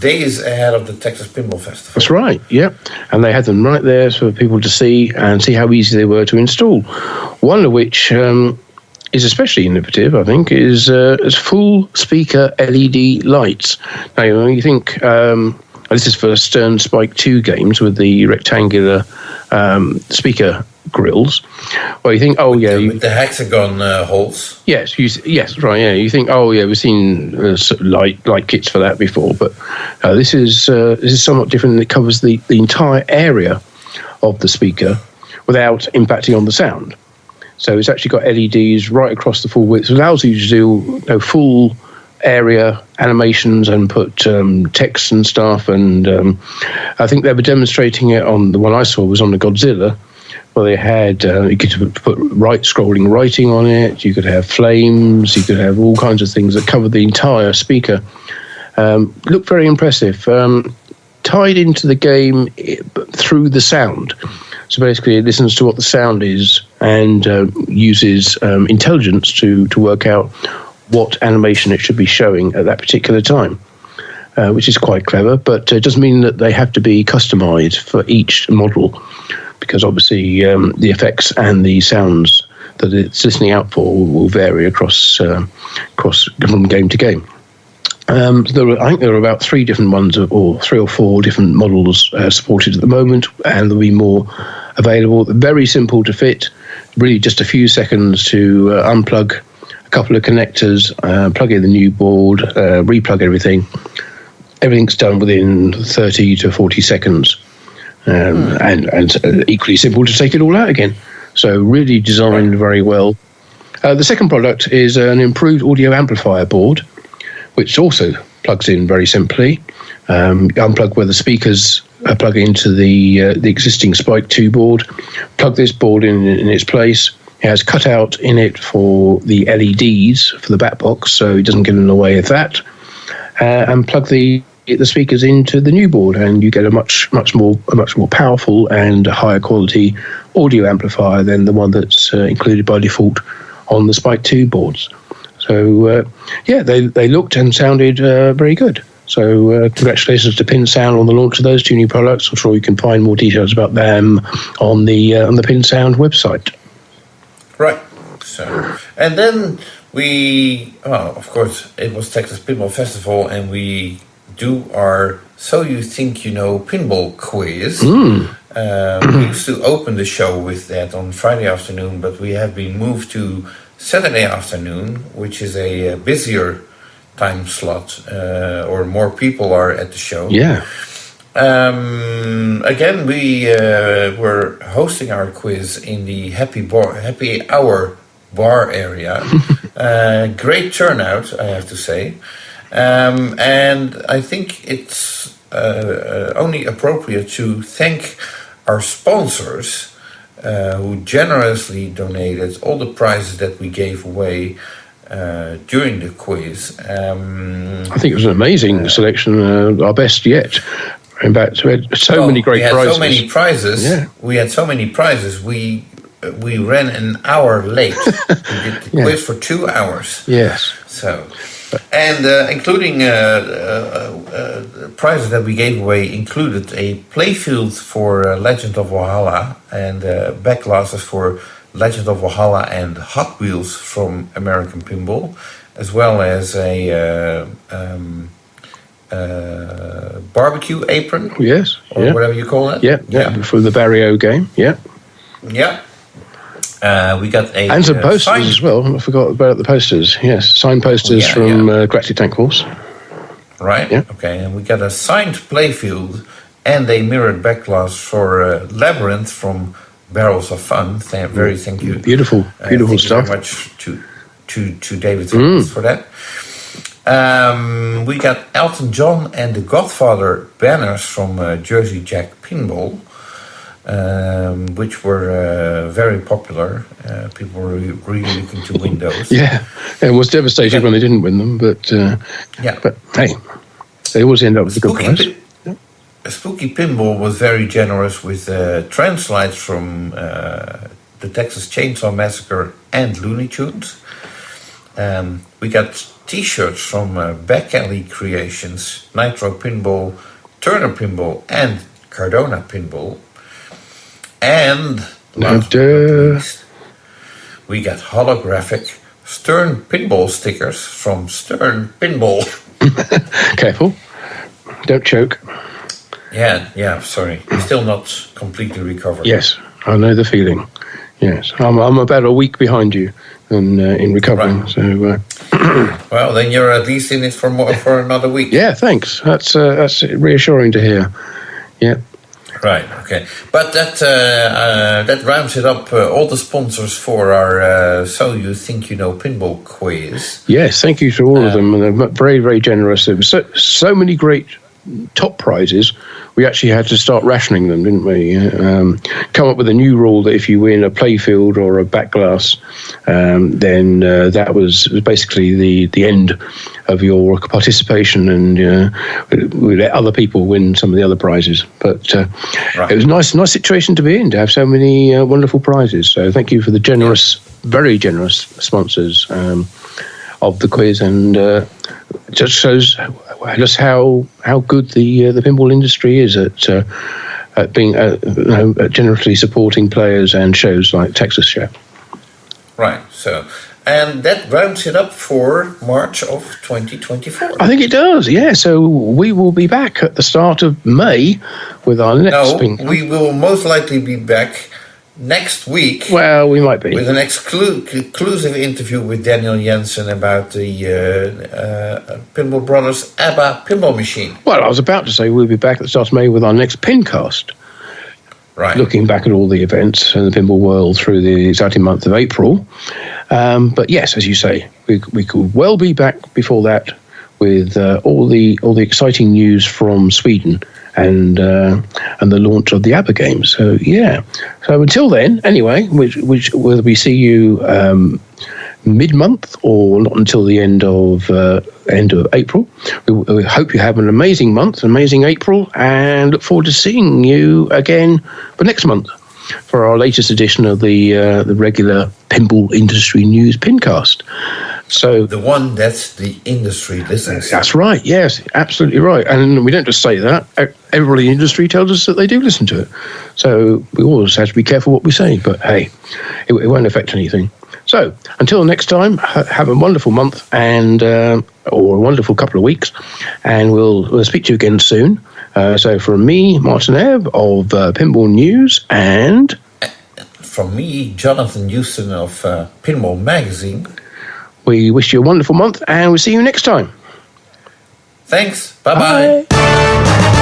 days ahead of the Texas Pinball Festival. That's right, yeah. And they had them right there for people to see and see how easy they were to install. One of which is especially innovative, I think, is full speaker LED lights. Now, you think... this is for Stern Spike 2 games with the rectangular speaker grills. Well, you think, with the hexagon holes. Yes, right. Yeah, you think, we've seen light kits for that before, but this is somewhat different. It covers the entire area of the speaker without impacting on the sound. So it's actually got LEDs right across the full width. It allows you to do full area animations and put text and stuff, and I think they were demonstrating it on the one I saw was on the Godzilla, where they had you could put scrolling writing on it, you could have flames, you could have all kinds of things that covered the entire speaker. Looked very impressive, tied into the game through the sound. So basically it listens to what the sound is and uses intelligence to work out what animation it should be showing at that particular time, which is quite clever, but it doesn't mean that they have to be customized for each model, because obviously the effects and the sounds that it's listening out for will vary across from game to game. I think there are about three different ones, or three or four different models supported at the moment, and there'll be more available. Very simple to fit, really just a few seconds to unplug couple of connectors, plug in the new board, replug everything. Everything's done within 30 to 40 seconds, and equally simple to take it all out again. So really designed very well. The second product is an improved audio amplifier board, which also plugs in very simply. Unplug where the speakers plug into the existing Spike 2 board, plug this board in its place, It has cutout in it for the LEDs for the back box, so it doesn't get in the way of that. And plug the speakers into the new board, and you get a much more powerful and higher quality audio amplifier than the one that's included by default on the Spike 2 boards. So they looked and sounded very good. So congratulations to Pin Sound on the launch of those two new products. I'm sure you can find more details about them on the Pin Sound website. Right. So, and then of course, it was Texas Pinball Festival, and we do our So You Think You Know Pinball quiz. We used to open the show with that on Friday afternoon, but we have been moved to Saturday afternoon, which is a busier time slot, or more people are at the show. Yeah. Again, we were hosting our quiz in the Happy Hour bar area. Great turnout, I have to say. And I think it's only appropriate to thank our sponsors who generously donated all the prizes that we gave away during the quiz. I think it was an amazing selection, our best yet. In fact, we had so many great prizes. So many prizes. Yeah. We had so many prizes. We ran an hour late. We did the quiz for 2 hours. Yes. So, and including prizes that we gave away included a playfield for Legend of Valhalla and backglasses for Legend of Valhalla and Hot Wheels from American Pinball, as well as a barbecue apron. Yes. Or whatever you call it. Yeah. For the Barrio game. Yeah. Yeah. We got and some posters as well. I forgot about the posters. Yes, signed posters from Gratty Tank Force. Right. Yeah. Okay. And we got a signed playfield and a mirrored backglass for Labyrinth from Barrels of Fun. Thank you. Beautiful stuff. Thank you very much to David for that. We got Elton John and the Godfather banners from Jersey Jack Pinball, which were very popular. People were really looking to win those. Yeah, it was devastating when they didn't win them, but but hey, they always end up with a good prize. Spooky Pinball was very generous with translites from the Texas Chainsaw Massacre and Looney Tunes. We got T-shirts from Back Alley Creations, Nitro Pinball, Turner Pinball, and Cardona Pinball. And last but not least, we got holographic Stern Pinball stickers from Stern Pinball. Careful, don't choke. Yeah, sorry. I'm still not completely recovered. Yes, I know the feeling. Yes, I'm about a week behind you in recovering. Right. So, well, then you're at least in it for another week. Yeah, thanks. That's reassuring to hear. Yeah. Right. Okay. But that rounds it up. All the sponsors for our So You Think You Know Pinball quiz. Yes, thank you to all of them. They're very, very generous. There were so many great top prizes. We actually had to start rationing them, didn't we? Come up with a new rule that if you win a playfield or a backglass, then that was basically the end of your participation, and we let other people win some of the other prizes. But it was a nice situation to be in, to have so many wonderful prizes. So thank you for the very generous sponsors of the quiz, and just shows just how good the pinball industry is at being generously supporting players and shows like Texas Show. Right. So, and that rounds it up for March of 2024. I think it does. Yeah. So we will be back at the start of May with our next. We will most likely be back next week. Well, we might be with an exclusive interview with Daniel Jensen about the Pinball Brothers ABBA pinball machine. Well, I was about to say we'll be back at the start of May with our next PINcast. Right. Looking back at all the events in the pinball world through the exciting month of April. But yes, as you say, we could well be back before that with all the exciting news from Sweden and the launch of the ABBA game. So yeah. So until then, anyway, whether we see you mid-month or not until the end of April, we hope you have an amazing month, an amazing April, and look forward to seeing you again for next month for our latest edition of the regular Pinball Industry News PINcast. So the one that's the industry listens to. That's right. Yes, absolutely right. And we don't just say that. Everybody in the industry tells us that they do listen to it. So we always have to be careful what we say. But hey, it won't affect anything. So until next time, have a wonderful month and or a wonderful couple of weeks, and we'll speak to you again soon. So from me, Martin Ebb of Pinball News, and from me, Jonathan Joosten of Pinball Magazine. We wish you a wonderful month, and we'll see you next time. Thanks. Bye-bye. Bye.